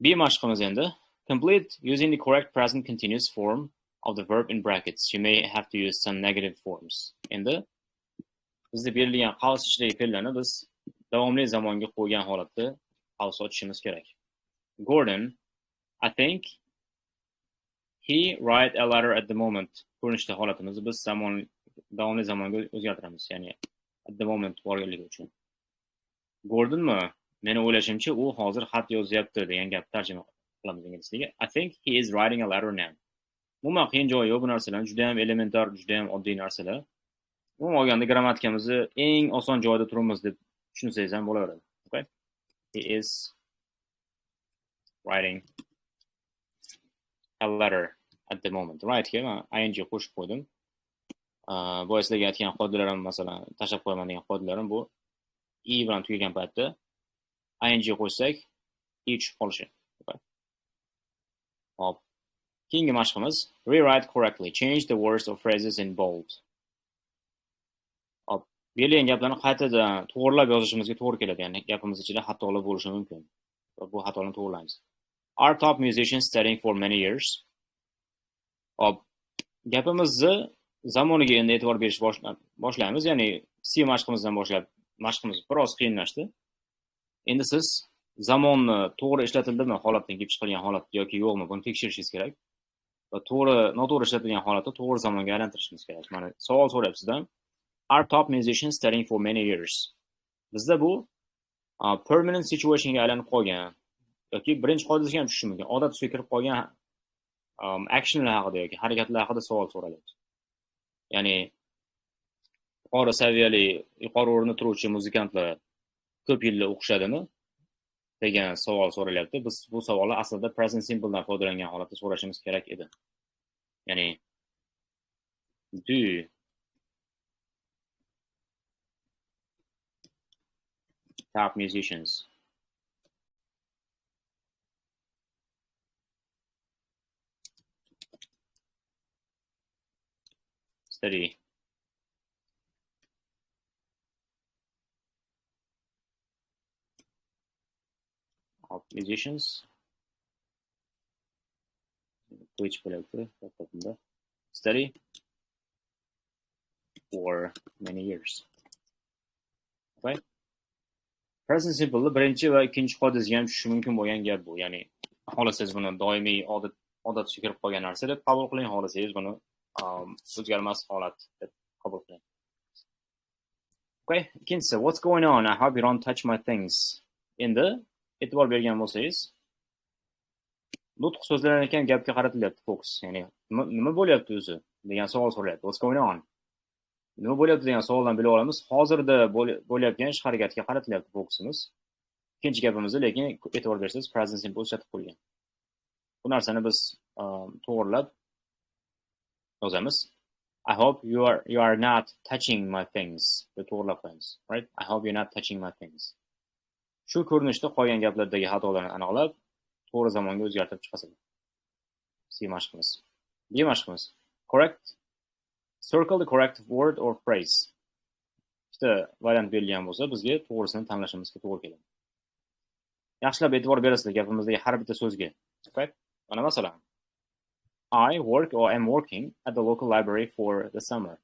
B mashqimiz endi. Complete using the correct present continuous form of the verb in brackets. You may have to use some negative forms. Endi bizda berilgan qavs ichidagi fe'llarni biz davomli zamonga qo'ygan holatda qavs ochishimiz kerak. Gordon, I think he write a letter at the moment. Ko'rinishda holatimizni biz davomli zamonga o'zgartiramiz. Ya'ni at the moment borganligi uchun. Gordonmi? Meni o'ylashimcha, u hozir xat yozyapti degan gap tarjima qilamiz inglizchaga. I think he is writing a letter now. Umuman qiyin joyi yo'q bu narsalar, juda ham elementar, juda ham oddiy narsalar. Umuman olganda grammatikamizni eng oson joyda turibmiz deb tushunsangiz ham bo'laveradi. Okay? He is writing a letter at the moment. Right ga men ing qo'shib qo'ydim. Bu sizlarga aytgan qoidalarim, masalan, tashlab qo'yaman degan qoidalarim bu i bilan tugagan paytda ing qo'ysak ich qolishi. Okay? Hop. Keyingi mashqimiz rewrite correctly. Change the words or phrases in bold. Hop. Berilgan gaplarni qaytadan to'g'rilab yozishimizga to'g'ri keladi. Ya'ni gapimiz ichida xatolar bo'lishi mumkin. Bu xatolarni to'g'rilaymiz. Our top musicians studying for many years. Hop. Gapimizni zamoniga endi e'tibor berish boshlaymiz. Ya'ni C mashqimizdan boshlab mashqimiz biroz qiyinlashdi. Endi siz zamonni to'g'ri ishlatildimi, holatdan kelib chiqilgan holat yoki yo'qmi, buni tekshirishingiz kerak. Va noto'g'ri ishlatilgan holatni to'g'ri zamonga aylantirishimiz kerak. Mana savol so'rayapsizdan. Our top musicians studying for many years. Bizda bu permanent situationga aylanib qolgan yoki birinchi qoidasiga ham tushishi mumkin. Odat tusiga kirib qolgan actionlar haqida yoki harakatlar haqida savol so'ralyapti. Ya'ni yuqori saviyali, yuqori o'rinda turuvchi muzikantlar ko'p yillar o'qishadimi degan savol so'ralyapti. Biz bu savolni aslida present simple dan foydalangan holatda so'rashimiz kerak edi. Ya'ni do top musicians study of musicians which study for many years. Okay? Present simple birinchi va ikkinchi qoidasiga ham tushishi mumkin bo'lgan gap bu. Ya'ni xohlasangiz buni doimiy odat kirib qolgan narsa deb qabul qiling, xohlasangiz buni o'zgarmas holat deb qabul qiling. Okay, ikkinchisi, what's going on? I hope you don't touch my things. Endi e'tibor bergan bo'lsangiz, nutq so'zlanayotgan gapga qaratilyapti fokus. Ya'ni nima bo'lyapti o'zi degan savol so'ralyapti. What's going on? Nima bo'lyapti degan savoldan bilib olamiz. Hozirda bo'layotgan ish harakatiga qaratilyapti fokusimiz. Ikkinchi gapimizda lekin e'tibor bersangiz present simple ishlatib qo'ygan. Bu narsani biz to'g'rilab yozamiz. I hope you are not touching my things. deb to'g'rilab qo'yamiz. Right? I hope you're not touching my things. Shu ko'rinishda qolgan gaplardagi xatolarni aniqlab, to'g'ri zamonga o'zgartirib chiqasizlar. C mashqimiz. B mashqimiz. Correct. Circle the correct word or phrase. Ikkita variant berilgan bo'lsa, bizga to'g'risini tanlashimizga to'g'ri keladi. Yaxshilab e'tibor berasizlar gapimizdagi har bitta so'zga. Okay? Mana masalan, I work or am working at the local library for the summer.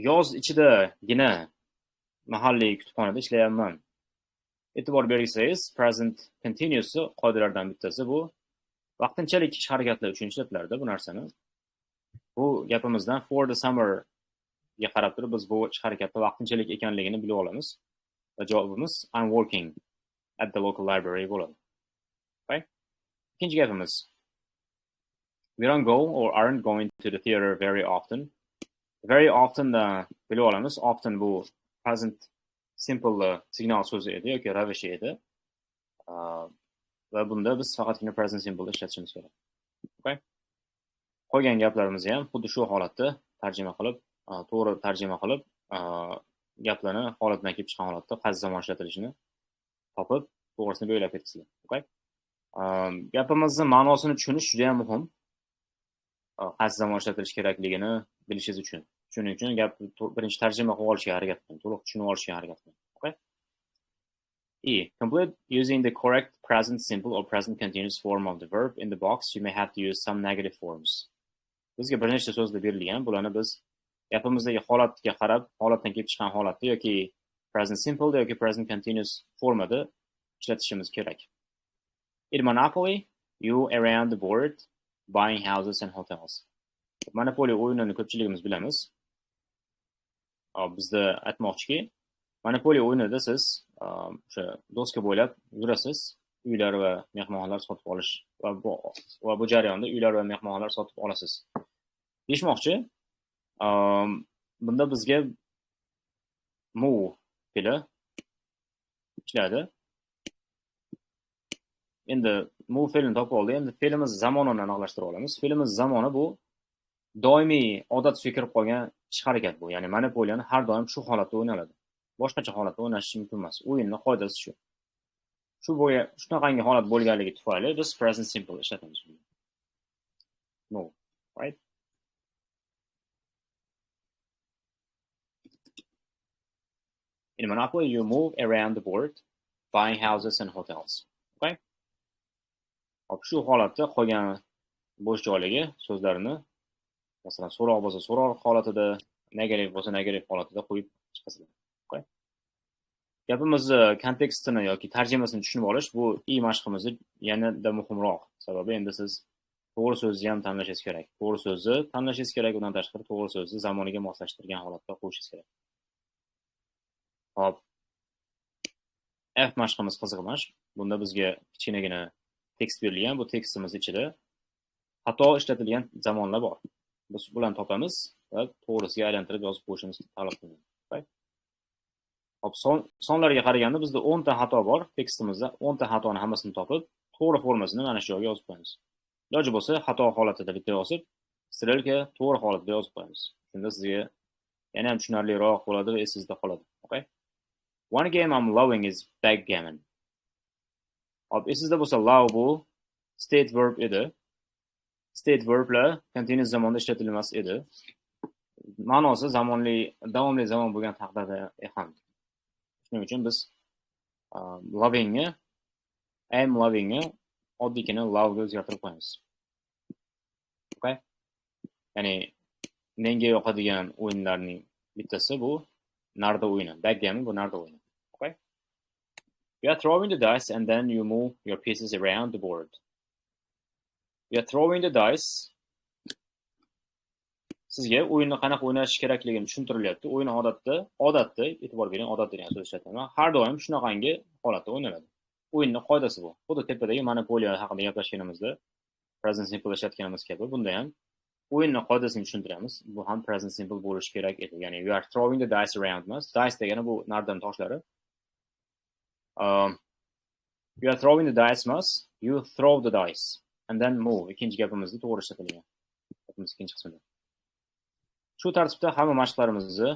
Yoz ichidagina mahalliy kutubxonada ishlayapman. e'tibor bersangiz, present continuous qoidalardan bittasi bu vaqtinchalik ish harakatlar uchun ishlatiladi bu narsani. Bu gapimizdan for the summer ga qarab turib biz bu ish harakatda vaqtinchalik ekanligini bilib olamiz. Va javobimiz I'm working at the local library bo'ladi. Okay? Ikkinchi gapimiz we don't go or aren't going to the theater very often. Very often bilib olamiz. Often bu present simple signal so'zi edi yoki ravishi edi. Va bunda biz faqatgina present simple ishlatishimiz kerak. Okay? Qolgan gaplarimizni ham xuddi shu holatda tarjima qilib, to'g'ri tarjima qilib, gaplarni holatdan kelib chiqqan holatda qaysi zamon ishlatilishini topib, to'g'risini belgilab ketasizlar. Okay? Gapimizning ma'nosini tushunish juda ham muhim. Qaysi zamon ishlatilishi kerakligini bilishingiz uchun. Shuning uchun gap birinchi tarjima qilib olishga harakat qiling, to'liq tushunib olishga harakat qiling. Okay? E. Complete using the correct present simple or present continuous form of the verb in the box. You may have to use some negative forms. Bizga bir nechta so'zlar berilgan. Bularni biz gapimizdagi holatga qarab, holatdan kelib chiqqan holatda yoki present simple yoki present continuous formada ishlatishimiz kerak. In Monopoly, you around the board buying houses and hotels. Monopoly o'yinini ko'pchiligimiz bilamiz. Bizda aytmoqchiki, Monopoly o'yinida siz o'sha doska bo'ylab yurasiz, uylar va mehmonxonalar sotib olish va bu jarayonda uylar va mehmonxonalar sotib olasiz. Deyishmoqchi, bunda bizga move fe'li ishlaydi. Endi move fe'lini topib oldik. Endi fe'limiz zamonini aniqlashtira olamiz. Fe'limiz zamoni bu doimiy odatga kirib qolgan ish harakat bu. Ya'ni Monopolyani har doim shu holatda o'ynaladi. Boshqacha holatda o'ynash mumkin emas. O'yinning qoidasi shu. Shunaqangi holat bo'lganligi tufayli biz present simple ishlatamiz. No, right? In Monopoly, you move around the board, buying houses and hotels. Okay? Shu holatda qolgan bo'sh joylarga so'zlarini, masalan, so'roq bo'lsa so'roq holatida, negativ bo'lsa negativ holatida qo'yib chiqasizlar. Okay? Gapimizni kontekstini yoki tarjimasini tushunib olish bu mashqimizni yanada muhimroq. Sababi endi siz to'g'ri so'zni ham tanlashingiz kerak. To'g'ri so'zni tanlashingiz kerak, undan tashqari to'g'ri so'zni zamoniga moslashtirgan holatda qo'yishingiz kerak. Hop. F mashqimiz qiziq emas. Bunda bizga kichkinagina tekst berilgan. Bu tekstimiz ichida xato ishlatilgan zamonlar bor. Biz bularni topamiz va to'g'risiga aylantirib yozib qo'yishimiz talab qilinadi. Hop, sonlarga qaraganda bizda 10 ta xato bor. Tekstimizda 10 ta xatoni hammasini topib, to'g'ri formasini mana shu joyga yozib qo'yamiz. Iloji bo'lsa, xato holatida bitta yozib, strelka to'g'ri holatda yozib qo'yamiz. Shunda sizga yana ham tushunarliroq bo'ladi va esingizda qoladi. Okay? One game I'm loving is backgammon. Hop, esingizda bo'lsa, love bu state verb edi. State verblar continuous zamonda ishlatilmas edi. Ma'nosi davomli zamon bo'lgan taqdirda ham. Shuning uchun biz lovingni, I'm lovingni oddiygina love ga o'zgartirib qo'yamiz. Okay? Ya'ni menga yoqadigan o'yinlarning bittasi bu narda o'yini. Backgammon bu narda o'yini. Okay? You are throwing the dice and then you move your pieces around the board. You are throwing the dice. Sizga o'yinni qanaqa o'ynash kerakligini tushuntirilyapti. O'yin odatda e'tibor bering, odat degan so'z ishlataman. Har doim shunaqangi holatda o'ynaladi. O'yinning qoidasi bu. Xuddi tepadagi Monopoly haqida gaplashganimizda present simple ishlatganimiz kabi bunda ham o'yinning qoidasini tushuntiramiz. Bu ham present simple bo'lishi kerak edi. Ya'ni you are throwing the dice around emas. Dice degani bu nardan toshlari. You are throwing the dice emas. You throw the dice and then move. Ikkinchi gapimizda to'g'ri ishlatilgan. Gapimiz ikkinchi qismida. Shu tartibda hamma mashqlarimizni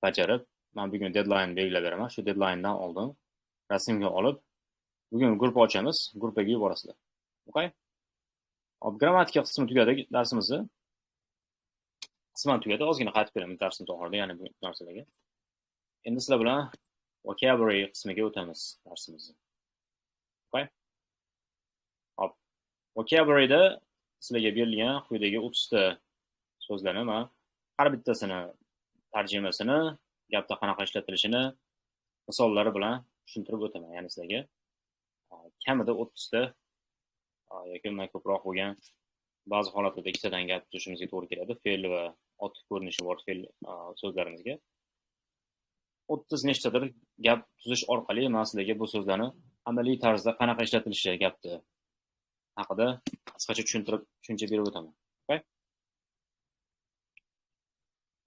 bajarib, men bugun deadline belgilab beraman. Shu deadlinedan oldin rasmga olib, bugun guruh ochamiz, guruhga yuborasizlar. Okay? Hop, grammatika qismi tugadi darsimizni. Qisman tugadi, ozgina qaytib beraman darsimiz oxirida, ya'ni bu narsalarga. Endi sizlar bilan vocabulary qismiga o'tamiz darsimizni. Okay? Hop. Vocabularyda sizlarga berilgan quyidagi 30 ta so'zlarni men har bittasini tarjimasini, gapda qanaqa ishlatilishini misollari bilan tushuntirib o'taman. Ya'ni sizlarga kamida 30 ta yoki undan ko'proq bo'lgan ba'zi holatlarda ikkitadan gap tuzishimizga to'g'ri keladi. Fe'l va ot ko'rinishi bor fe'l so'zlarimizga. 30 nechtadir gap tuzish orqali men sizlarga bu so'zlarni amaliy tarzda qanaqa ishlatilishi gapni haqida qisqacha tushuncha berib o'taman.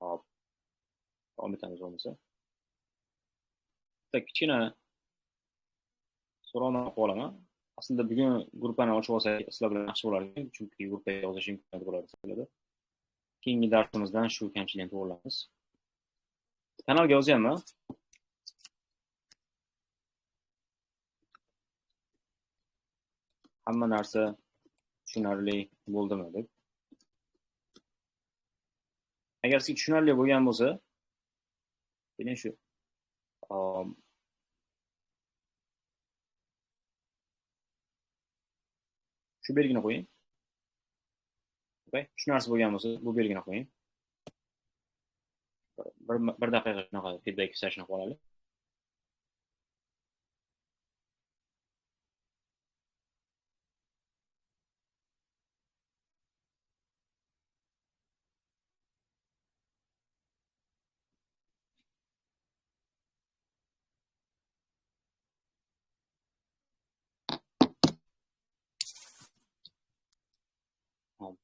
Hop. Davom etamiz bo'lmasa. Bitta kichkina so'rovnoma qilib olaman. Aslida bugun gruppani ochib olsak sizlar bilan yaxshi bo'lardi, chunki gruppaga yozish imkoniyati bo'ladi sizlarda. Keyingi darsimizdan shu kamchilikni to'g'rilaymiz. Kanalga yozyapman. Hamma narsa tushunarli bo'ldimi deb. Agar sizga tushunarli bo'lgan bo'lsa, keling shu belgini qo'ying. Tushunarsiz bo'lgan bo'lsa, bu belgini qo'ying. Bir daqiqa shunaqa feedback session qilib olaylik.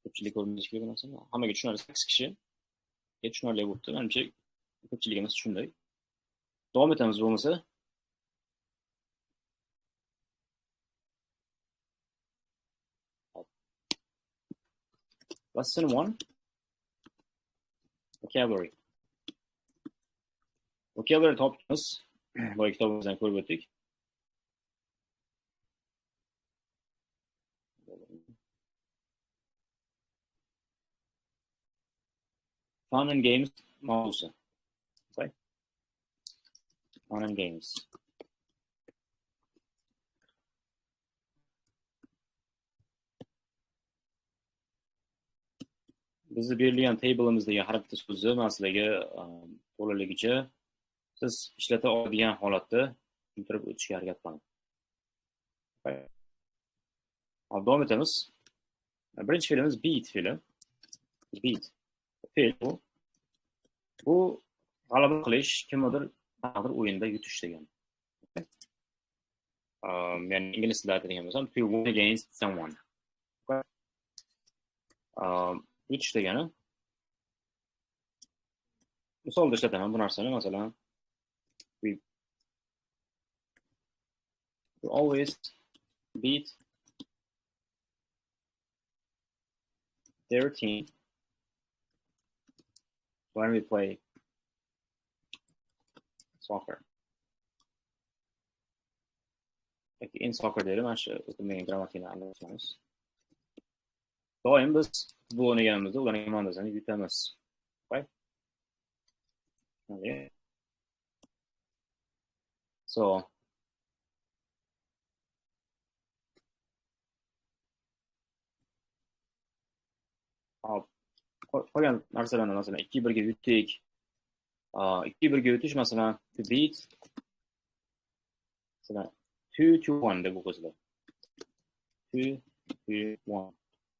Ko'pchilik ko'rinishi kerak narsa. Hammaga tushunarli 8 kishi. Tushunarli bo'libdi. Menimcha ko'pchiligimiz tushundik. Davom etamiz bo'lmasa. Lesson 1. Vocabulary. Vocabulary topimiz bu kitobimizdan ko'rib o'tdik. Fun and games mavzusi. Fun and games. Bizga berilgan table'imizdagi har bitta so'zni men sizlarga to'laligicha siz ishlata oladigan holatda tushuntirib o'tishga harakat qilaman. Davom etamiz. Birinchi fe'limiz beat fe'li. Beat. Fe'l bu g'alaba qilish, kimdir o'yinda yutish degan. Ya'ni ingliz tilida aytadigan bo'lsam, to win against someone. Yutish degani. Misolda ishlataman bu narsani, masalan, we always beat their team when we play soccer. In soccer deydi, mana shu o'tilmagan grammatikani anglashamiz. Doim biz futbol o'ynaganimizda ularning komandasini yutamiz. So qolgan narsalarni masalan 2-1 ga yutdik. 2-1 ga yutish masalan to beat masalan 2-1 deb o'qizlar. 2-1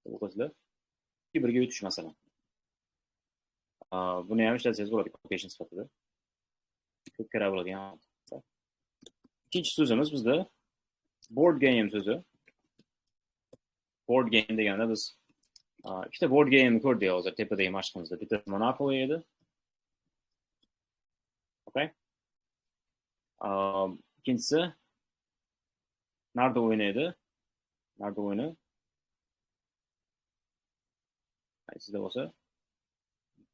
deb o'qizlar. 2-1 ga yutish masalan. Buni ham ishlatsangiz bo'ladi communication sifatida. Ko'p kerak bo'ladigan. Ikkinchi so'zimiz bizda board game so'zi. Board game deganda biz ikkita board game ko'rdik hozir tepadagi mashqimizda. Bittasi Monopoly edi. Okay? İkincisi nerede oynadı? Nerede oyunu? Sizde olsa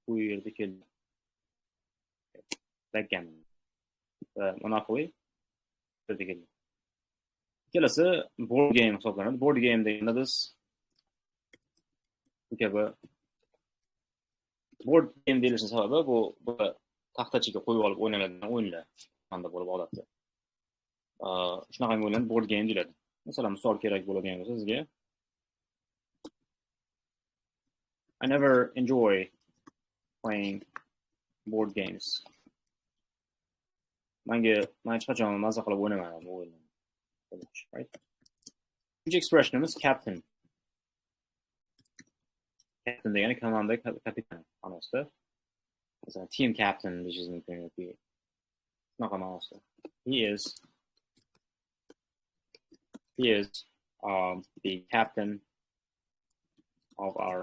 bu yerde keldi. Backgammon. Monopoly yerde keldi. İkilisi board game hisoblanadi. Board game deganda biz bu kabi board game deyilishning sababi bu taxtachiga qo'yib olib o'ynaladigan o'yinlar manda bo'lib odatda. Shunaqa o'yinlar board game deyiladi. Masalan, misol kerak bo'ladigan bo'lsa sizga I never enjoy playing board games. Men hech qachon mazza qilib o'ynamadim bu o'yinni. Right? Ikkinchi expressionimiz captain. Captain degani komanda kapitan ma'nosida. Masalan, team captain deyishingiz mumkin yoki shunaqa ma'nosida. He is the captain of our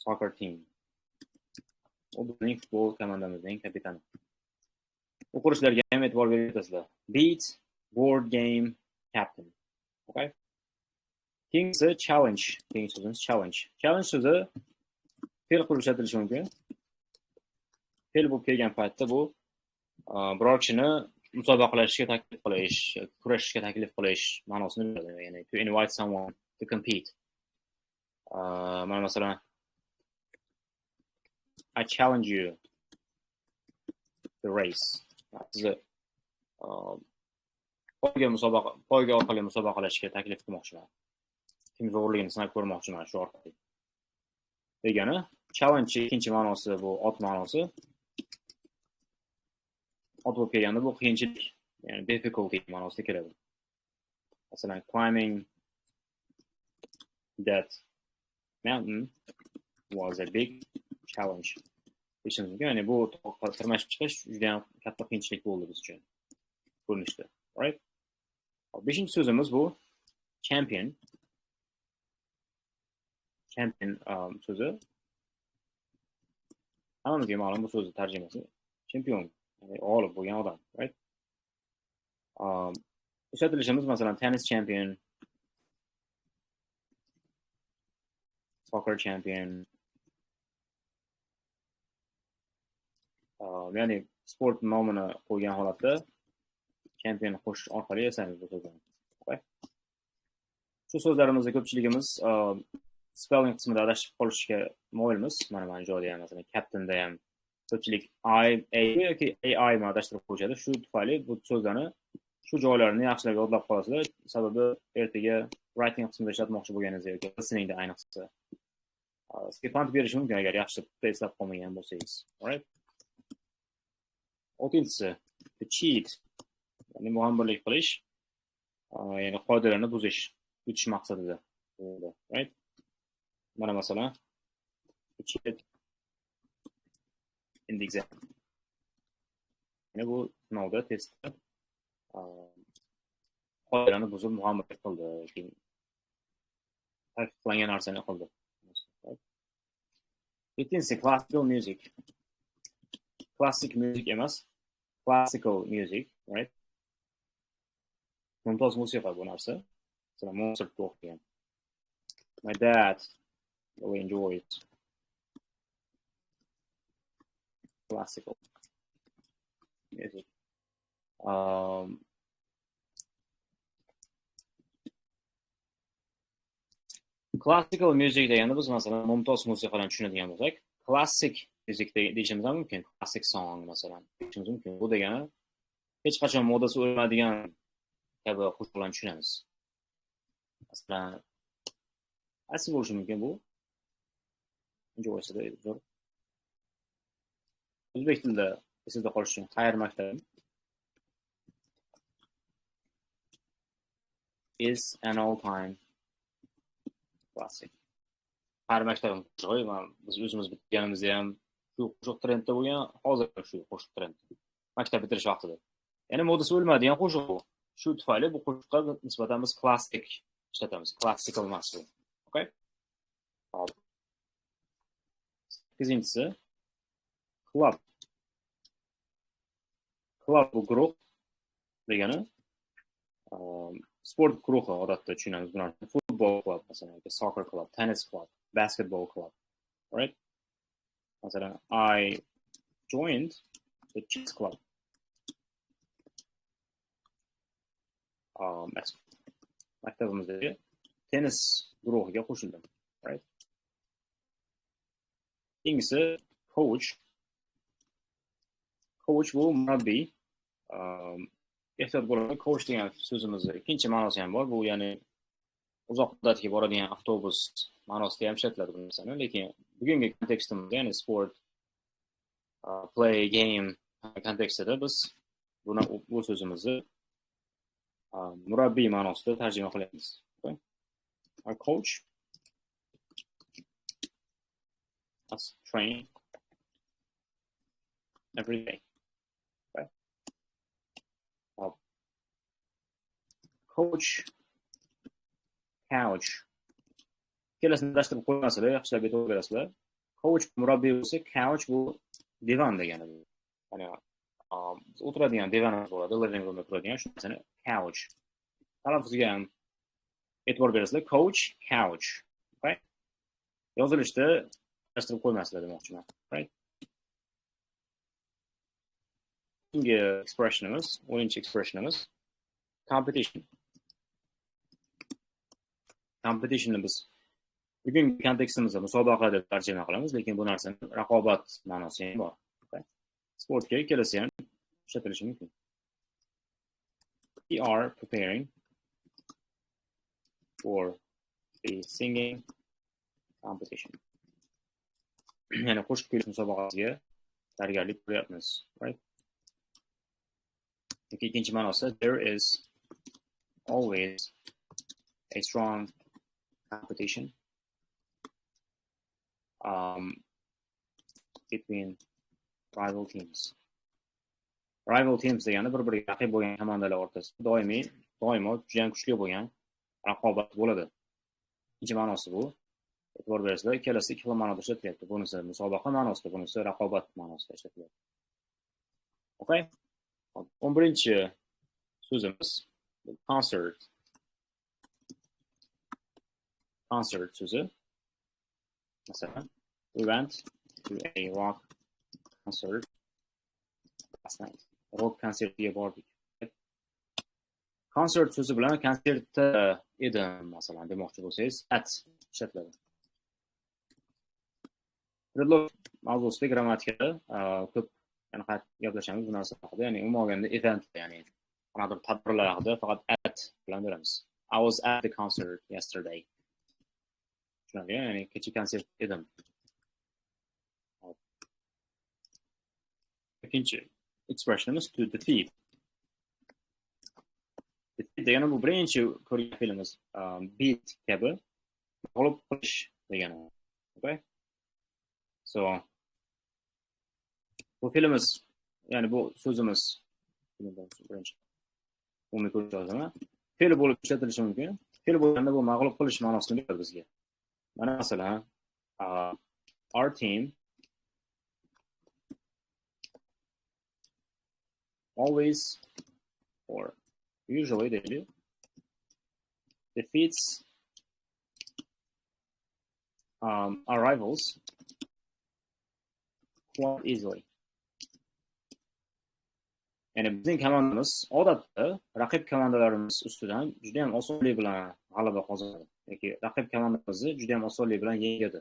soccer team. U bizning futbol komandamizning kapitani. O'qirishlarga ham e'tibor beryapsizlar. Beat, board game, captain. Okay? Keyingisi challenge. Keyingi so'zimiz challenge. Challenge so'zi fe'l qilib ishlatilishi mumkin. Fe'l bo'lib kelgan paytda bu biror kishini musobaqalashishga taklif qilish, kurashishga taklif qilish ma'nosini beradi. Ya'ni to invite someone to compete. Mana masalan, I challenge you to race. Sizni poyga orqali musobaqalashishga taklif qilmoqchiman. Kim zo'rligini sinab ko'rmoqchiman shu orqali. Degani, challenge ikkinchi ma'nosi bu ot ma'nosi. Ot bo'lib kelganda bu qiyinchilik, ya'ni difficulty ma'nosida keladi. Masalan, climbing that mountain was a big challenge. Ya'ni bu to'qqa tirmashib chiqish juda ham katta qiyinchilik bo'ldi biz uchun. Ko'rinishda, right? Beshinchi so'zimiz bu champion. Champion so'zi. Hammamizga ma'lum bu so'zni tarjimasi chempion, ya'ni g'olib bo'lgan odam, right? Ishlatilishimiz masalan tennis champion, soccer champion, ya'ni sport nomini qo'ygan holatda champion qo'shish orqali yasaymiz bu so'zni. Okay? Shu so'zlarimizda ko'pchiligimiz spelling qismida adashib qolishga moyilmiz. Mana joyda ham masalan captainda ham ko'pchilik I yoki AI bilan adashtirib qo'yishadi. Shu tufayli bu so'zlarni shu joylarini yaxshilab yodlab qolasizlar. Sababi ertaga writing qismida ishlatmoqchi bo'lganingizda yoki listeningda ayniqsa sizga pand berishi mumkin agar yaxshi eslab qolmagan bo'lsangiz. Alright? Oltinchisi, to cheat. Ya'ni muhammirlik qilish, ya'ni qoidalarni buzish, yutish maqsadida. Right? Mana masalan, to cheat in the exam. Ya'ni bu sinovda, testda qoidalarni buzib muhammirlik qildi, keyin taqiqlangan narsani qildi. Yettinchisi, classical music. Classic music emas, classical music, right? Mumtoz musiqa bu narsa. Masalan, Mozart o'qigan. My dad really enjoys classical music. Classical music deganda biz masalan mumtoz musiqadan tushunadigan bo'lsak, classic music deyishimiz ham mumkin. Classic song masalan deyishimiz mumkin. Bu degani hech qachon modasi o'lmaydigan kabi qo'shiqlarni tushunamiz. Masalan, qaysi bo'lishi mumkin bu? Jo'ysida zo'r. O'zbek tilida esida qolish uchun Xayr maktabi is an all-time classic. Xayr maktabi qo'shig'i va biz o'zimiz bitganimizda ham shu qo'shiq trendda bo'lgan, hozir shu qo'shiq trendda. Maktab bitirish vaqtida. Ya'ni modasi o'lmaydigan qo'shiq bu. Shu tufayli bu qo'shiqqa nisbatan biz classic ishlatamiz. Classical emas bu. Okay? Hop. 8-inchisi club. Club bu guruh degani sport guruhi odatda tushunamiz buni. Football club masalan, soccer club, tennis club, basketball club. Right? Masalan, I joined the chess club. Maktabimizdagi tennis guruhiga qo'shildim. Right? Keyingisi coach. Coach bu murabbiy. Ehtiyot bo'ling, coach degan so'zimizda ikkinchi ma'nosi ham bor. Bu ya'ni uzoq muddatga boradigan avtobus ma'nosida ham ishlatiladi bu narsani. Lekin bugungi kontekstimizda ya'ni sport, play, game kontekstida biz bu so'zimizni murabbiy ma'nosida tarjima qilyapmiz. A coach must train every day. Right? Coach, couch. Kelasini tashlab qo'ymasizlar, yaxshilab e'tibor berasizlar. Coach murabbiy bo'lsa, couch bu divan degani. Ya'ni o'tiradigan divanimiz bo'ladi, living roomda turadigan shu narsani couch. Talaffuziga ham e'tibor berasizlar. Coach, couch. Right? Yozilishda tashlab qo'ymasizlar demoqchiman. Right? Keyingi expressionimiz, o'yinchi expressionimiz competition. Competitionni biz bugungi kontekstimizda musobaqa deb tarjima qilamiz, lekin bu narsani raqobat ma'nosi ham bor. Sportga ikkalasi ham ishlatilishi mumkin. We are preparing for the singing competition. Ya'ni qo'shiq kuyish musobaqasiga tayyorgarlik ko'ryapmiz, right? Ikkinchi ma'nosi there is always a strong competition between rival teams. Rival teams degani bir-biriga raqib bo'lgan komandalar o'rtasida doimo juda ham kuchli bo'lgan raqobat bo'ladi. Ikkinchi ma'nosi bu. E'tibor berasizlar, ikkalasi ikki xil ma'noda ishlatilyapti. Bunisi musobaqa ma'nosida, bunisi raqobat ma'nosida ishlatilyapti. Okay? 11-chi so'zimiz concert. Concert so'zi. Masalan, we went to a rock concert last night. Rock konsertiga bordik. Concert so'zi bilan konsertda edim, masalan, demoqchi bo'lsangiz, at ishlatiladi. Predlog mavzusida grammatikada ko'p gaplashamiz bu narsa haqida, ya'ni umuman olganda event, ya'ni qanaqadir tadbirlar haqida faqat at bilan beramiz. I was at the concert yesterday. Tushunarli, ya'ni kecha konsert edim. Ikkinchi expressionimiz to defeat. Defeat degani bu birinchi ko'rgan filmimiz beat kabi mag'lub qilish degani. Okay? So bu filmimiz, ya'ni bu so'zimiz birinchi umumiy ko'rishimiz fe'l bo'lib ishlatilishi mumkin. Fe'l bo'lganda bu mag'lub qilish ma'nosini beradi bizga. Mana masalan, our team always or usually defeats our rivals quite easily. Ya'ni bizning komandamiz odatda raqib komandalarimiz ustidan juda ham osonlik bilan g'alaba qozonadi yoki raqib komandamizni juda ham osonlik bilan yengadi.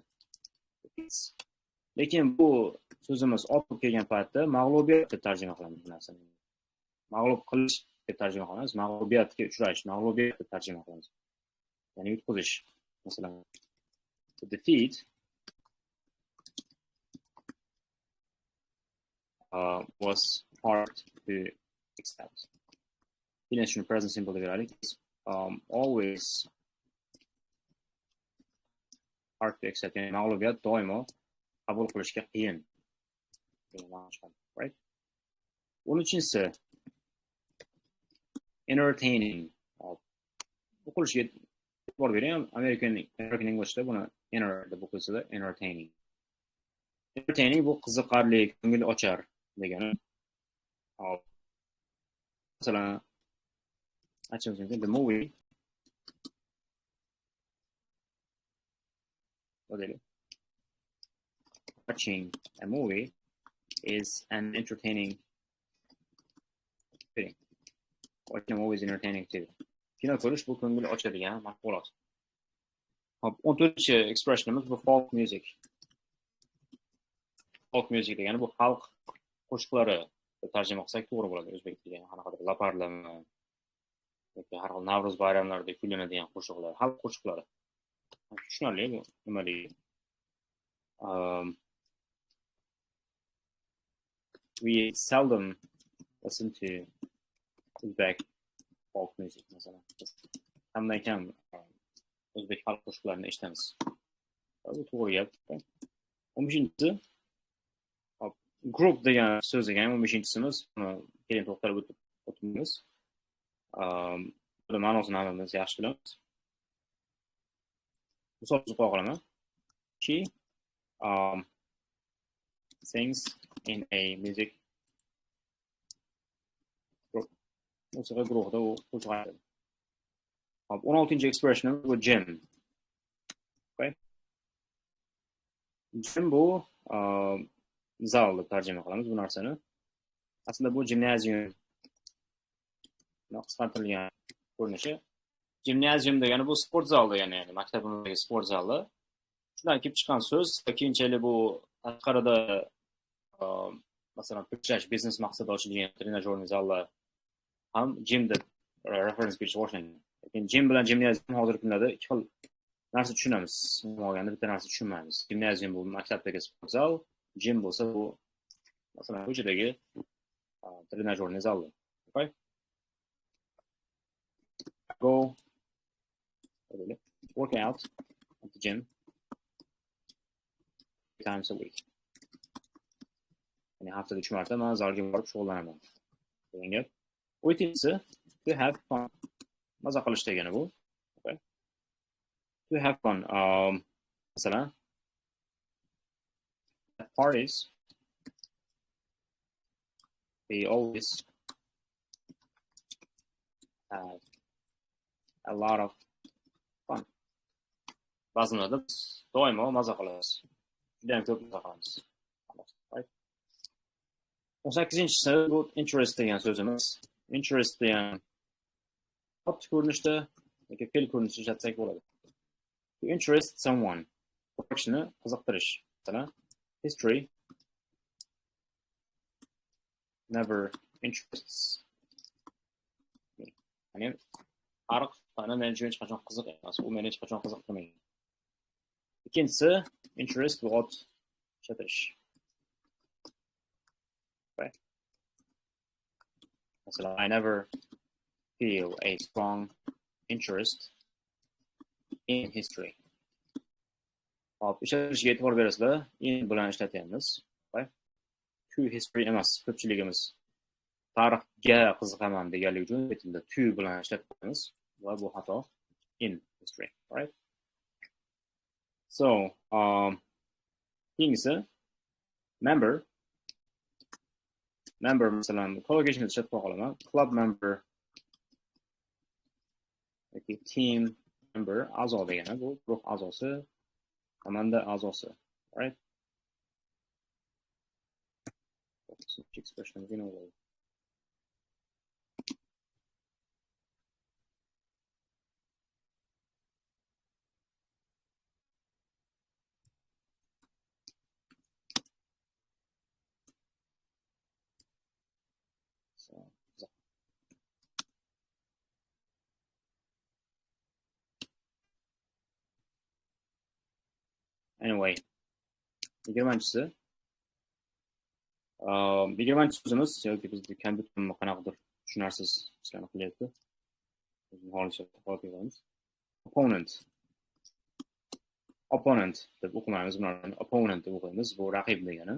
Lekin bu so'zimiz olib kelgan paytda mag'lubiyat deb tarjima qilamiz bu narsani. Mag'lub qilish deb tarjima qilamiz, mag'lubiyatga uchrash, mag'lubiyat deb tarjima qilamiz. Ya'ni yutqizish. Masalan, the defeat was hard to accept. Feeling present simple degree is always hard to accept. Yani mag'lubiyat doimo qabul qilishga qiyin. Right? 13-si entertaining. O'qilishga e'tibor bering. American Englishda buni inner deb o'qilsa, entertaining. Entertaining bu qiziqarli, ko'ngil ochar degani. Masalan, aytishimiz mumkin, the movie watching a movie is an entertaining feeling. Watching a movie is entertaining too. Kino ko'rish bu ko'ngil ochadigan mashg'ulot. Hop, 14-chi expressionimiz bu folk music. Folk music degani bu xalq qo'shiqlari deb tarjima qilsak to'g'ri bo'ladi o'zbek tiliga. Qanaqadir laparlama yoki har xil Navro'z bayramlarida kuylanadigan qo'shiqlar, xalq qo'shiqlari. Tushunarli bu nimaligi. we seldom listen to Uzbek folk music masalan. Kamdan kam o'zbek xalq qo'shiqlarini eshitamiz. Bu to'g'ri gap. 15-si group degan so'z ekan 15-simiz. Keyin to'xtalib o'tamiz. Buni ma'nosini hammamiz yaxshi bilamiz. Misol qo'ya qolaman. She sings in a music group. Musiqa guruhida u qo'shiq aytadi. 16-chi expression bu gym. Okay? Gym bu zal deb tarjima qilamiz bu narsani. Aslida bu gimnazium qisqartirilgan ko'rinishi. Gimnazium degani bu sport zal degani, ya'ni maktabimizdagi sport zali. Shundan kelib chiqqan so'z, keyinchalik bu tashqarida masalan puklash biznes maqsadida ochilgan trenajyorni zallar ham gym deb reference berish boshlangan. Lekin gym bilan gimnazium hozirgi kunlarda ikki xil narsa tushunamiz. Olganda bitta narsa tushunmaymiz. Gimnazium bu maktabdagi sport zal, gym bo'lsa bu masalan ko'chadagi trenajyorni zal. Okay? Go work out at the gym 3 times a week. Yani haftada 3 marta men zalga borib shug'ullanaman. Degan gap. 7-si to have fun. Maza qilish degani bu. Okay. To have fun. Masalan at parties they always have a lot of fun. Ba'zida biz doimo maza qilamiz. Juda ham ko'p maza qilamiz. Right? 18-si bu interest degan so'zimiz. Interest degan object ko'rinishda yoki fe'l ko'rinishda ishlatsak bo'ladi. To interest someone. Bir kishini qiziqtirish. Masalan, history never interests me. Ya'ni tarix men uchun hech qachon qiziq emas. U meni hech qachon qiziqtirmaydi. Ikkinchisi interest bu ot ishlatish. Okay. Masalan, I never feel a strong interest in history. Hop, ishlatishga e'tibor berasizlar. In bilan ishlatyapmiz. Okay. To history emas, ko'pchiligimiz tarixga qiziqaman deganlik uchun betilda to bilan ishlatamiz va bu xato. In history, right? So, keyingisi member masalan collocation ishlatib qolaman. Club member yoki team member a'zo degani bu guruh a'zosi, komanda a'zosi, right? Expression again over. Anyway, 20-si 20-chi so'zimiz yoki bizning kompyuterni qanaqadir tushunarsiz ishlarni qilyapti. O'zini holicha qoldiramiz. Opponent deb o'qimaymiz, buni opponent deb o'qiymiz. Bu raqib degani.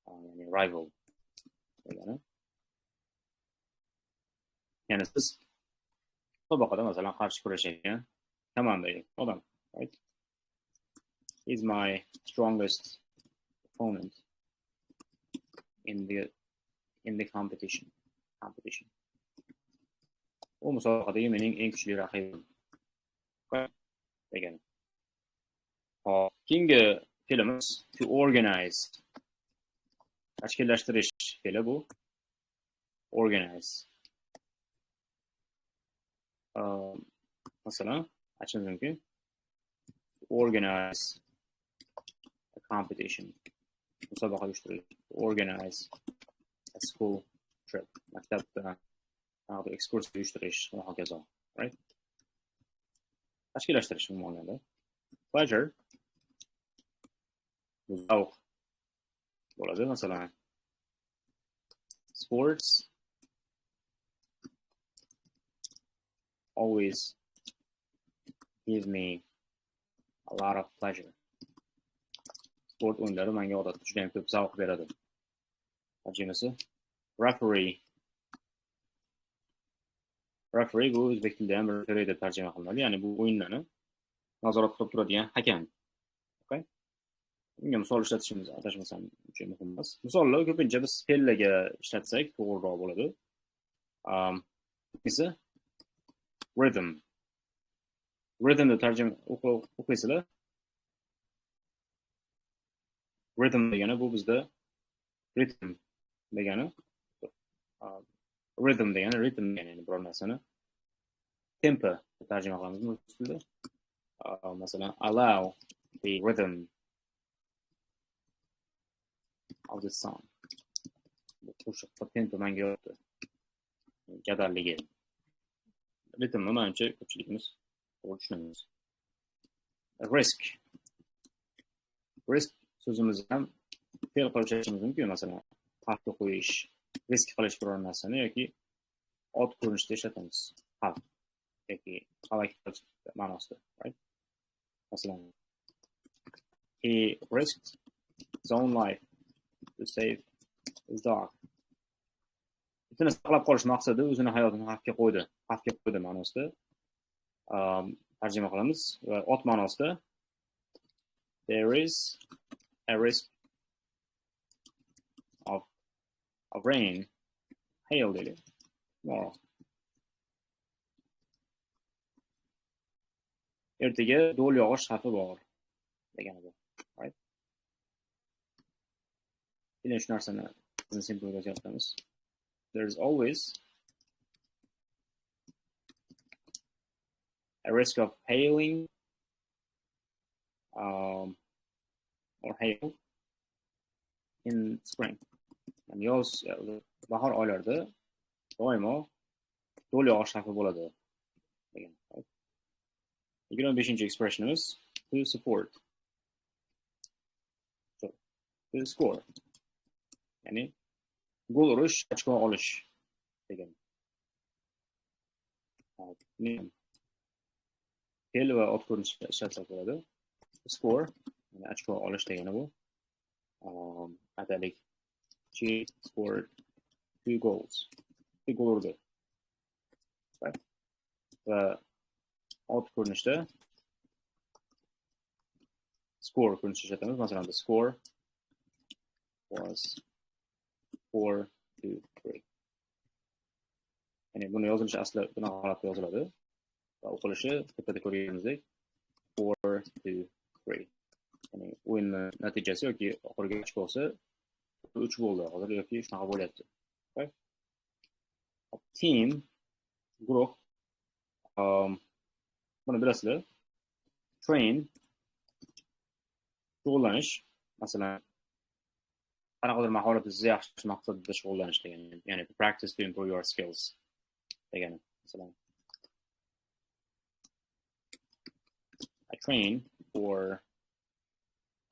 Ya'ni rival degani. Ya'ni siz musobaqada masalan qarshi kurashayotgan komandaga odam, right? He's my strongest opponent in the competition. U musobaqadagi mening eng kuchli raqibim. Degan. Hop, keyingi fe'limiz to organize. Tashkillashtirish fe'li bu. Organize. Masalan, aytishimiz mumkin. Organize a competition. Musobaqa uyushtirish. Organize a school trip. Maktabda ekskursiya uyushtirish va hokazo. Right? Tashkillashtirish umuman. Pleasure. Bu zavq bo'ladi. Masalan, Sports always give me a lot of pleasure. Sport o'yinlari menga odatda juda ham ko'p zavq beradi. Tarjimasi referee. Referee bu o'zbek tilida ham referee deb tarjima qilinadi, ya'ni bu o'yinlarni nazorat qilib turadigan hakam. Okay? Bunga misol ishlatishimiz adashmasam juda muhim emas. Misollar ko'pincha biz fe'llarga ishlatsak to'g'riroq bo'ladi. Esa rhythm. Rhythmni tarjima o'qiysizlar. Rhythm degani bu bizda rhythm degani rhythm degani ya'ni biror narsani tempo deb tarjima qilamiz rus tilida. Masalan, allow the rhythm of the song. Qo'shiqqa tempo menga yoqdi. Jadalligi. Ritmni menimcha ko'pchiligimiz to'g'ri tushunamiz. Risk. Risk so'zimizni ham fe'l qilib ishlatishimiz mumkin. Masalan, xavfga qo'yish, risk qilish biror narsani yoki ot ko'rinishda ishlatamiz. Xavf yoki halok qilish ma'nosida, right? Masalan, he risked his own life to save his dog. Itini saqlab qolish maqsadi o'zini hayotini xavfga qo'ydi ma'nosida tarjima qilamiz va ot ma'nosida there is a risk of rain, hail deydi. Tomorrow. Ertaga do'l yog'ish xavfi bor degani bu, right? Keling shu narsani simple yozyapmiz. There's always a risk of hailing or hail in spring. Yani yoz, bahor oylarida doimo do'l yog'ish xavfi bo'ladi degan. 25-chi expressionimiz to support. So, to score. Ya'ni gol urish, ochko olish degan. Fe'l va ot ko'rinishida ishlatsak bo'ladi. Score, ya'ni ochko olish degani bu. Aytaylik, she scored 2 goals. 2 gol urdi. Right? Va ot ko'rinishda score ko'rinishida ishlatamiz. Masalan, the score was 4-3. Ya'ni buni yozilishi asli bunaqa holatda yoziladi. Va o'qilishi tepada ko'rganimizdek 4-3. Ya'ni o'yinni natijasi yoki oxirgi ochkosi 3 bo'ldi. Hozir yoki shunaqa bo'lyapti. Okay? Team, guruh, buni bilasizlar. Train, shug'ullanish, masalan, qanaqadir mahoratingizni yaxshilash maqsadida shug'ullanish degani, ya'ni to practice to improve your skills degani. Masalan, I train for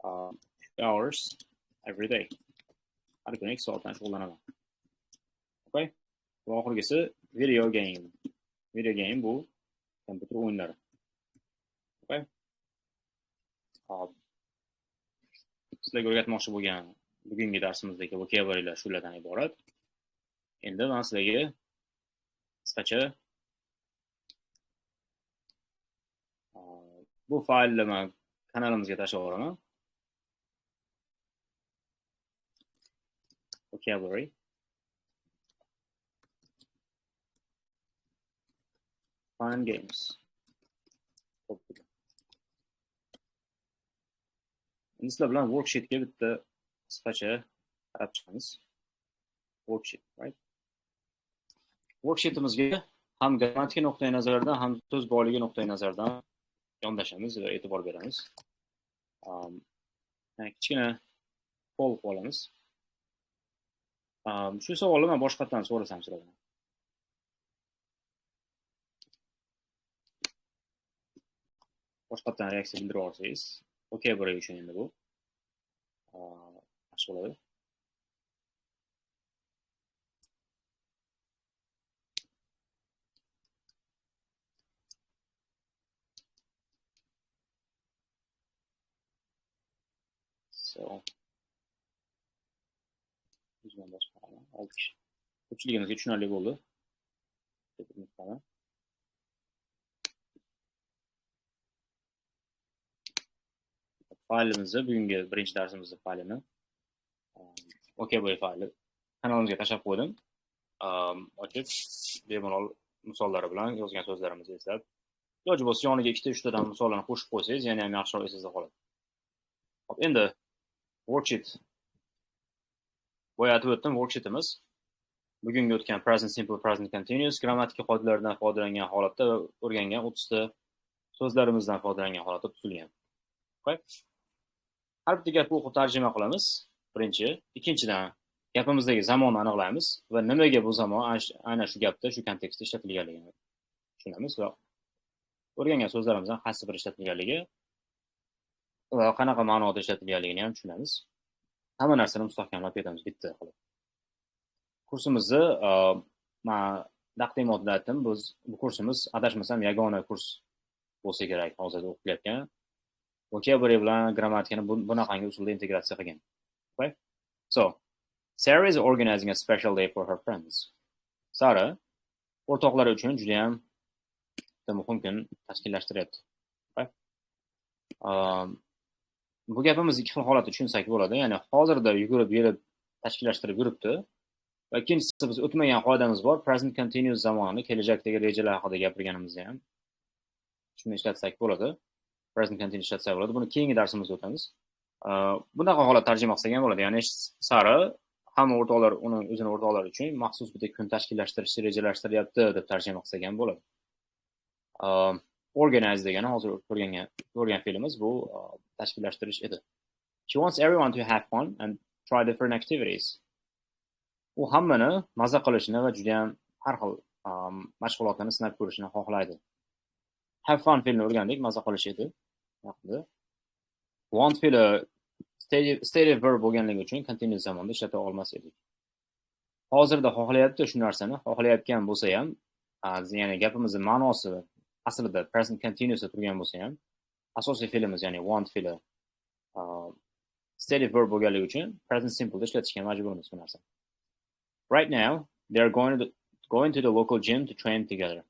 2 hours every day. Har kuni 2 soatdan shug'ullanaman. Okay? Va oxirgisi video game. Video game bu kompyuter o'yinlari. Okay? Sizlarga o'rgatmoqchi bo'lgan bugungi darsimizdagi vocabulary'lar shulardan iborat. Endi men sizlarga qisqacha bu faylni men kanalimizga tashlab yuboraman. Vocabulary. Fun games. Endi sizlar bilan worksheetga bitta qisqacha qarab chiqamiz. Worksheet, right? Worksheetimizga ham grammatika nuqtai nazaridan, ham so'z boyligi nuqtai nazaridan yondashamiz va e'tibor beramiz. Kichkina poll qilib olamiz. Shu savolni men boshqatdan so'rasam sizlardan. Boshqatdan reaksiya bildirib olsangiz, vocabulary uchun endi bu yaxshi bo'ladi. So, ko'pchiligimizga tushunarli bo'ldi. Faylimizni, bugungi birinchi darsimizni faylini OKBoy fayli kanalimizga tashlab qo'ydim. Ochib, bemalol misollari bilan yozgan so'zlarimizni eslab, iloji bo'lsa yoniga 2-3 tadan misollarni qo'shib qo'ysangiz, yana ham yaxshiroq esingizda qoladi. Hop, endi worksheet boya aytib o'tdim, worksheetimiz bugungi o'tgan present simple, present continuous grammatika qoidalaridan foydalangan holatda va o'rgangan 30 ta so'zlarimizdan foydalangan holatda tuzilgan. Har bitta gapni o'qib tarjima qilamiz. Birinchi, ikkinchidan gapimizdagi zamonni aniqlaymiz va nimaga bu zamon aynan shu gapda, shu kontekstda ishlatilganligini tushunamiz va o'rgangan so'zlarimizdan qaysi biri ishlatilganligi va qanaqa ma'noda ishlatilganligini ham tushunamiz. Hamma narsani mustahkamlab ketamiz bitta qilib. Kursimizni men taqdimotda aytdim, biz bu kursimiz adashmasam yagona kurs bo'lsa kerak hozirda o'qilayotgan. Vocabulary bilan grammatikani bunaqangi usulda integratsiya qilgan. Okay? So, Sarah is organizing a special day for her friends. Sara o'rtoqlari uchun juda ham muhim kun tashkillashtiryapti. Okay? Bu gapimiz ikki xil holatda tushunsak bo'ladi. Ya'ni hozirda yugurib yelib tashkillashtirib yuribdi. Va ikkinchisi biz o'tmagan qoidamiz bor. Present continuous zamonini kelajakdagi rejalar haqida gapirganimizda ham shuni ishlatsak bo'ladi. Present continuous ishlatsak bo'ladi. Buni keyingi darsimizda o'tamiz. Bunaqa holat tarjima qilsak ham bo'ladi. Ya'ni Sara hamma o'rtoqlar o'zini o'rtoqlari uchun maxsus bitta kun tashkillashtirishni rejalashtiryapti deb tarjima qilsak ham bo'ladi. Organize degani hozir ko'rgan fe'limiz bu tashkillashtirish edi. She wants everyone to have fun and try different activities. U hammani maza qilishni va juda ham har xil mashg'ulotlarni sinab ko'rishni xohlaydi. Have fun fe'lini o'rgandik, maza qilish edi. Want fe'li stative verb bo'lganligi uchun continuous zamonda ishlata olmas edik. Hozirda xohlayapti shu narsani, xohlayotgan bo'lsa ham, ya'ni gapimizning ma'nosi aslida present continuous turgan bo'lsa ham, asosiy fe'limiz ya'ni want fe'li stative verb bo'lganligi uchun present simple da ishlatishga majburmiz bu narsani. Right now, they are going to the local gym to train together.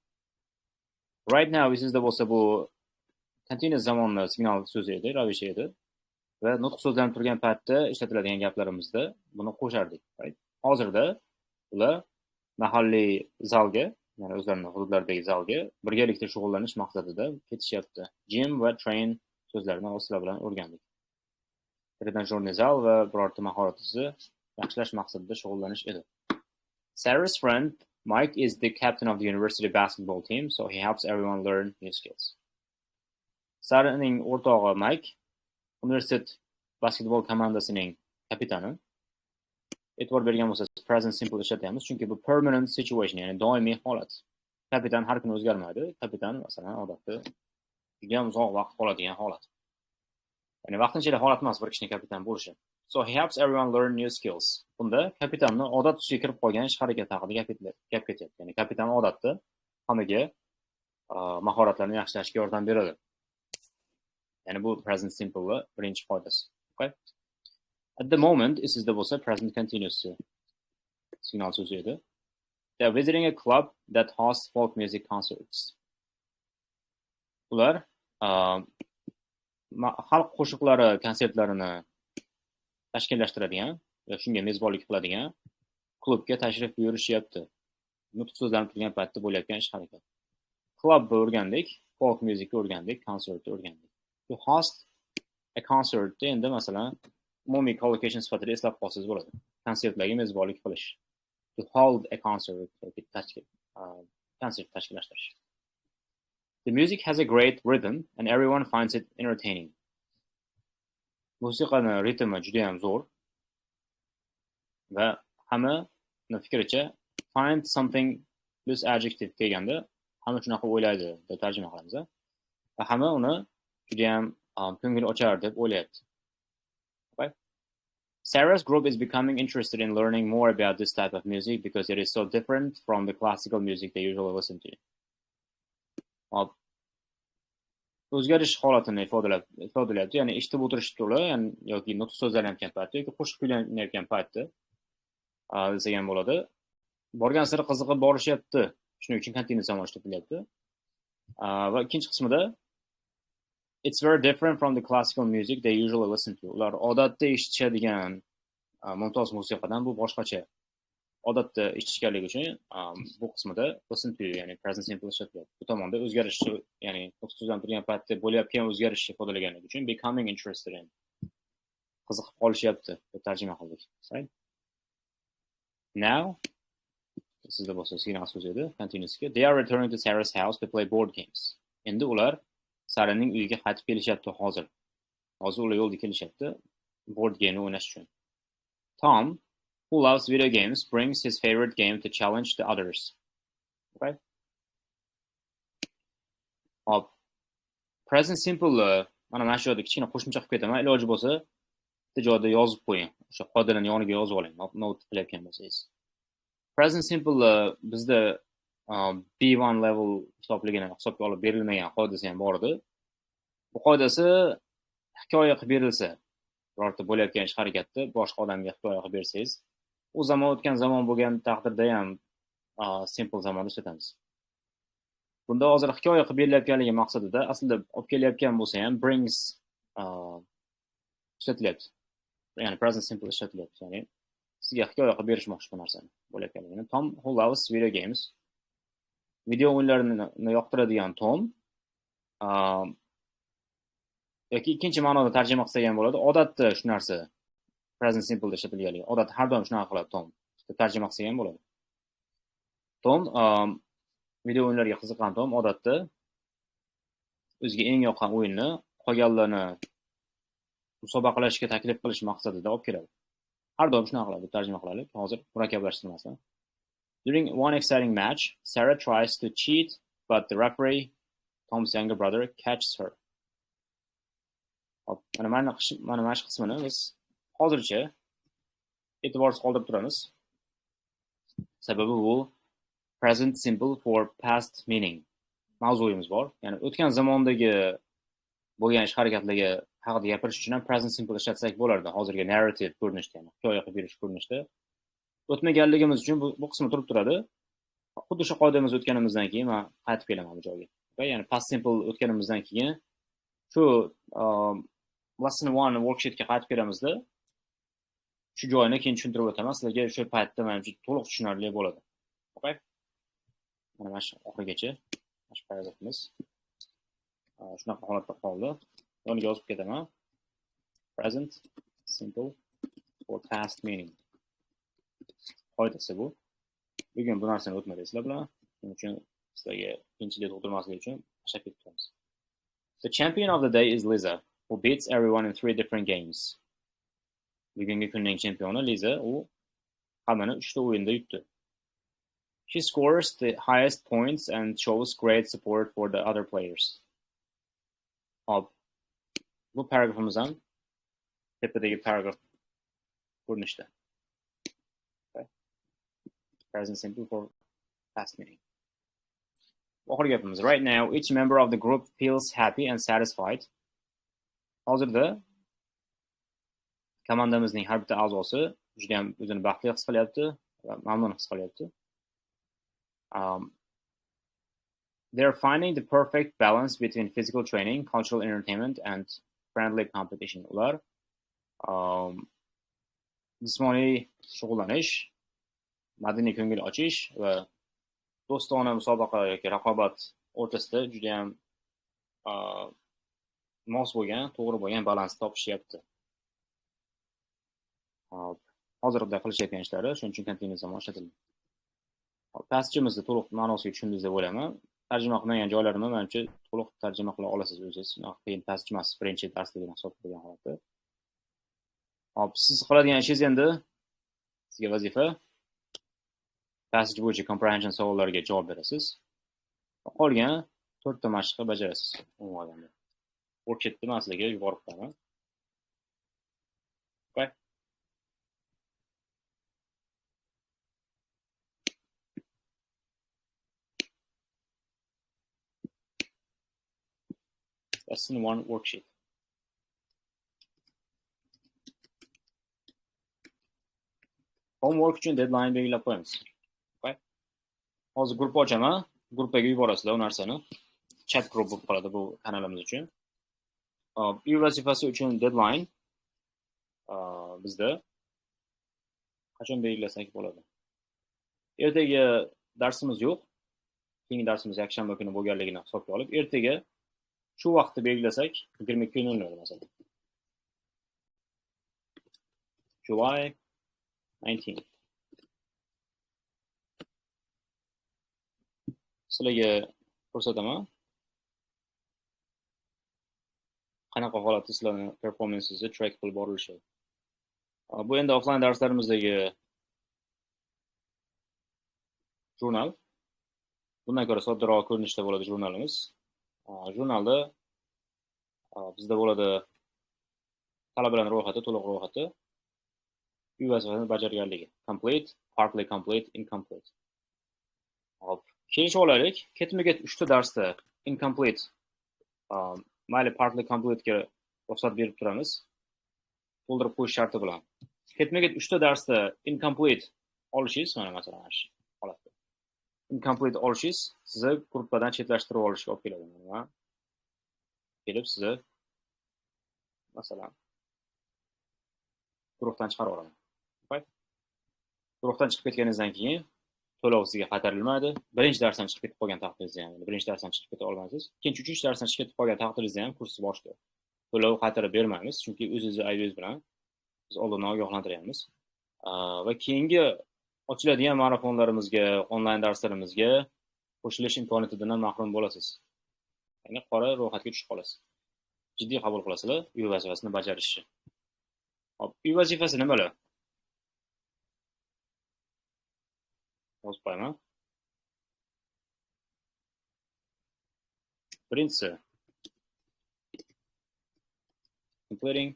Right now sizda bo'lsa bu continuous zamonni signal so'zi edi, ravishi edi. Va nutq so'zlanib turgan paytda ishlatiladigan gaplarimizda buni qo'shardik. Right? Hozirda ular mahalliy zalga, ya'ni o'zlarining hududlaridagi zalga birgalikda shug'ullanish maqsadida ketishyapti. Gym va train so'zlarini sizlar bilan o'rgandik. Trenajyorniy zal va birorta mahoratingizni yaxshilash maqsadida shug'ullanish edi. Sarah's friend Mike is the captain of the university basketball team, so he helps everyone learn new skills. Sarahning o'rtog'i Mike universitet basketbol komandasining kapitani. E'tibor bergan bo'lsangiz present simple ishlatamiz, chunki bu permanent situation, ya'ni doimiy holat. Kapitan har kuni o'zgarmaydi. Kapitan masalan odatda juda ham uzoq vaqt qoladigan holat. Ya'ni vaqtinchalik holat emas bir kishining kapitan bo'lishi. So he helps everyone learn new skills. Bunda kapitanning odat tusiga kirib qolgan ish harakati haqida gap ketyapti. Ya'ni kapitan odatda hammaga mahoratlarni yaxshilashga yordam beradi. Yani bu present simple birinchi qoidasi. Okay? At the moment, sizda bo'lsa present continuous signal so'zi edi. They are visiting a club that hosts folk music concerts. Ular xalq qo'shiqlari konsertlarini tashkillashtiradigan va shunga mezbonlik qiladigan klubga tashrif buyurishyapti. Nutq so'zlanib turgan paytda bo'layotgan ish harakat. Clubni o'rgandik, folk musicni o'rgandik, konsertni o'rgandik. To host a concert endi masalan umumiy collocation sifatida eslab qolsangiz bo'ladi. Konsertlarga mezbonlik qilish. To hold a concert konsert tashkillashtirish. The music has a great rhythm and everyone finds it entertaining. Musiqaning ritmi juda ham zo'r va hamma fikricha find something plus adjective kelganda hamma shunaqa o'ylaydi deb tarjima qilamiz. Va hamma uni juda ham ko'ngil ochar deb o'ylayapti. Okay? Sarah's group is becoming interested in learning more about this type of music because it is so different from the classical music they usually listen to. o'zgarish holatini ifodalayapti. Ya'ni eshitib o'tirishib turib, ya'ni yoki nutq so'zlanayotgan paytda yoki qo'shiq kuylanayotgan paytda desak ham bo'ladi. Borgan sari qiziqib borishyapti. Shuning uchun continuous zamon ishlatilyapti. Va ikkinchi qismida it's very different from the classical music they usually listen to. Ular odatda eshitishadigan mumtoz musiqadan bu boshqacha. Odatda eshitishganligi uchun bu qismida listen to, ya'ni present simple ishlatilyapti. Bu tomonda o'zgarish, ya'ni nutq so'zlantirgan paytda bo'layotgan o'zgarishni ifodalaganligi uchun becoming interested in, qiziqib qolishyapti deb tarjima qildik. Right? Now, sizda bo'lsa signal so'z edi, continuousga. They are returning to Sarah's house to play board games. Endi ular Sarahning uyiga qaytib kelishyapti hozir. Hozir ular yo'lda kelishyapti board game o'ynash uchun. Tom, who loves video games, brings his favorite game to challenge the others. Okay? Hop. Present simple mana shu yerda kichkina qo'shimcha qilib ketaman. Iloji bo'lsa, bitta joyda yozib qo'ying. O'sha qoidalarni yoniga yozib oling. Note qilayotgan bo'lsangiz. Present simple bizda B1 level hisobga olib berilmagan qoidasi ham bor edi. Bu qoidasi hikoya qilib berilsa, birorta bo'layotgan ish harakatda boshqa odamga hikoya qilib bersangiz, u zamon o'tgan zamon bo'lgan taqdirda ham simple zamonda ishlatamiz. Bunda hozir hikoya qilib berilayotganligi maqsadida aslida olib kelayotgan bo'lsa ham brings ishlatilyapti. Ya'ni present simple ishlatilyapti. Ya'ni sizga hikoya qilib berishmoqchi bu narsani bo'layotganligini. Tom who loves video games. Video o'yinlarini yoqtiradigan Tom yoki ikkinchi ma'noda tarjima qilsak ham bo'ladi. Odatda shu narsa present simple ishlatilganligi. Odatda har doim shunaqa qiladi Tom. Tarjima qilsak ham bo'ladi. Tom video o'yinlariga qiziqqan Tom odatda o'ziga eng yoqqan o'yinni qolganlarni musobaqalashishga taklif qilish maqsadida olib keladi. Har doim shunaqa qiladi, tarjima qilaylik. Hozir murakkablashtirmasdan. During one exciting match, Sarah tries to cheat, but the referee, Tom's younger brother, catches her. Hop, mana shu qismini biz hozircha e'tiborsiz qoldirib turamiz. Sababi bu present simple for past meaning mavzuyimiz bor. Ya'ni o'tgan zamondagi bo'lgan ish harakatlarga haqida gapirish uchun ham present simple ishlatsak bo'lardi. Hozirgi narrative ko'rinishda, ya'ni hikoya qilib berish ko'rinishda. O'tmaganligimiz uchun bu qismi turib turadi. Xuddi shu qoidamiz o'tganimizdan keyin men qaytib kelaman bu joyga. Ya'ni past simple o'tganimizdan keyin shu lesson 1 worksheetga qaytib kelamizda shu joyini keyin tushuntirib o'taman. Sizlarga shu paytda menimcha to'liq tushunarli bo'ladi. Okay? Mana shu oxirigacha shu paragrafimiz shunaqa holatda qoldi. Yoniga yozib ketaman. Present simple for past meaning. Qoidasi bu. Bugun bu narsani o'tmadingizlar bilan. Shuning uchun sizlarga qiyinchilik tug'dirmaslik uchun tashlab ketamiz. The champion of the day is Liza, who beats everyone in 3 different games. Bugungi kunning chempioni Liza, u hammani 3 ta o'yinda yutdi. She scores the highest points and shows great support for the other players. Hop. Bu paragrafimiz ham tepadagi paragraf ko'rinishda. Okay. Present simple for past meaning. Oxirgi gapimiz. Right now, each member of the group feels happy and satisfied. Hozirda komandamizning har bitta a'zosi juda ham o'zini baxtli his qilyapti va mamnun his qilyapti. They're finding the perfect balance between physical training, cultural entertainment, and friendly competition. Ular jismoniy shug'ullanish, madaniy ko'ngil ochish va do'stona musobaqa yoki raqobat o'rtasida juda ham mos bo'lgan, to'g'ri bo'lgan balansni topishyapti. Hozirda qilishayotgan ishlari shuning uchun continuous zamon ishlatilgan. Pastchimizni to'liq ma'nosiga tushundingiz deb o'ylayman. Tarjima qilmagan joylarimni menimcha to'liq tarjima qila olasiz o'zingiz. Qiyin pastchi emas, birinchi darsligini hisob qilgan holatda. Hop, siz qiladigan ishingiz endi sizga vazifa passage bo'yicha comprehension savollariga javob berasiz. Qolgan 4 ta mashqni bajarasiz. Umuman. Worksheetni men sizlarga yuborib qo'yaman. Okay. Lesson 1 worksheet. Homework uchun deadline belgilab qo'yamiz. Okay? Hozir gruppa ochaman. Gruppaga yuborasizlar u narsani. Chat group bo'lib qoladi bu kanalimiz uchun. Uy vazifasi uchun deadline bizda qachon belgilasak bo'ladi? Ertaga darsimiz yo'q. Keyingi darsimiz yakshanba kuni bo'lganligini hisobga olib, ertaga shu vaqtni belgilasak 22:00 masalan. July 19th. Sizlarga ko'rsataman. Qanaqa holatda sizlarning performansingizni track qilib borilishi. Bu endi offline darslarimizdagi jurnal. Bundan ko'ra soddaroq ko'rinishda bo'ladi jurnalimiz. Jurnalda bizda bo'ladi talabalarning ro'yxati, to'liq ro'yxati, uy vazifasini bajarganligi, complete, partly complete, incomplete. Hop, kelishib olaylik, ketma-ket 3 ta darsda incomplete, mayli partly complete ga ruxsat berib turamiz. To'ldirib qo'yish sharti bilan. Ketma-ket 3 ta darsda incomplete olishingiz, mana masalan shu holatda. Incomplete olishingiz sizni gruppadan chetlashtirib olishga olib keladi. Mana kelib sizni masalan guruhdan chiqarib olaman. Guruhdan chiqib ketganingizdan keyin to'lov sizga qaytarilmaydi. Birinchi darsdan chiqib ketib qolgan taqdiringizda ham, birinchi darsdan chiqib keta olmaysiz. Ikkinchi, uchinchi darsdan chiqib ketib qolgan taqdiringizda ham kurs boshqa. To'lov qaytarib bermaymiz, chunki o'zingizni aybingiz bilan biz oldindan ogohlantiryapmiz. Va keyingi ochiladigan marafonlarimizga, onlayn darslarimizga qo'shilish imkoniyatidan mahrum bo'lasiz. Ya'ni qora ro'yxatga tushib qolasiz. Jiddiy qabul qilasizlar uy vazifasini bajarishni. Hop, uy vazifasi nimalar? Yozib qo'yaman. Birinchisi completing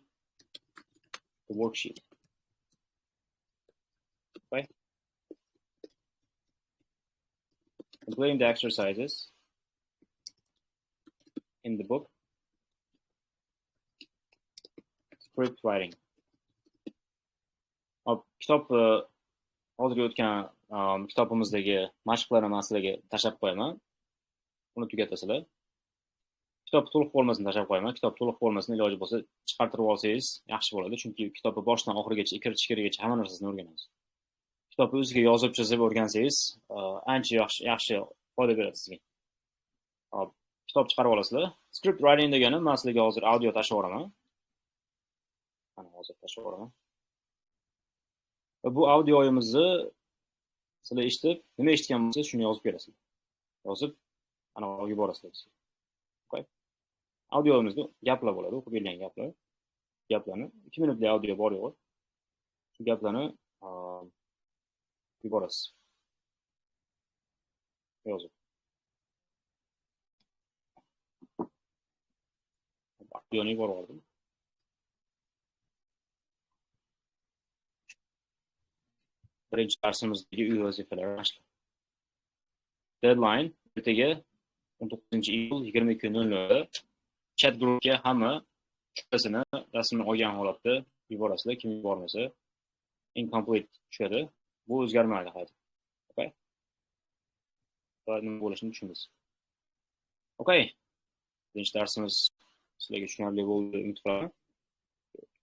the worksheet. Okay. Completing the exercises in the book. Script writing. Kitob hozirgi o'tgan kitobimizdagi mashqlarni men sizlarga tashlab qo'yaman. Uni tugatasizlar. Kitob to'liq bo'lmasini tashlab qo'yaman. Kitob to'liq bo'lmasini iloji bo'lsa chiqartirib olsangiz yaxshi bo'ladi, chunki kitobni boshidan oxirigacha, ikir-chikirigacha hamma narsasini o'rganasiz. Kitobni o'ziga yozib chizib o'rgansangiz, ancha yaxshi foyda beradi sizga. Hop, kitob chiqarib olasizlar. Script writing degani men sizlarga hozir audio tashlab yuboraman. Mana hozir tashlab yuboraman. Va bu audioimizni sizlar eshitib, nima eshitgan bo'lsangiz shuni yozib berasizlar. Yozib, ana yuborasizlar bizga. Okay. Audiomizda gaplar bo'ladi, o'qib bergan gaplar. Gaplarni 2 minutlik audio bor yo'q. Shu gaplarni yuborasiz. Yozib. Audioni yuborib oldim. Birinchi darsimizdagi uy vazifalari mashq. Deadline ertaga 19-iyul 22:00 chat grupga hamma chuqasini rasmini olgan holatda yuborasizlar. Kim yubormasa incomplete tushadi. Bu o'zgarmaydi hali. Okay? Nima bo'lishini tushunamiz. Okay. Birinchi darsimiz sizlarga tushunarli bo'ldi, umid qilaman.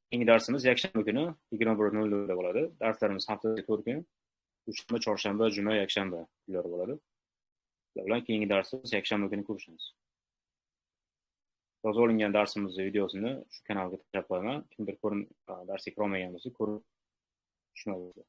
Keyingi darsimiz yakshanba kuni 21:00 da bo'ladi. Darslarimiz haftada 4 kun. Dushanba, chorshanba, juma, yakshanba kunlari bo'ladi. Ular bilan keyingi darsimiz yakshanba kuni ko'rishamiz. Yozib olingan darsimizni videosini shu kanalga tashlab qo'yaman. Kimdir darsga kirolmagan bo'lsa, ko'rib tushunadi.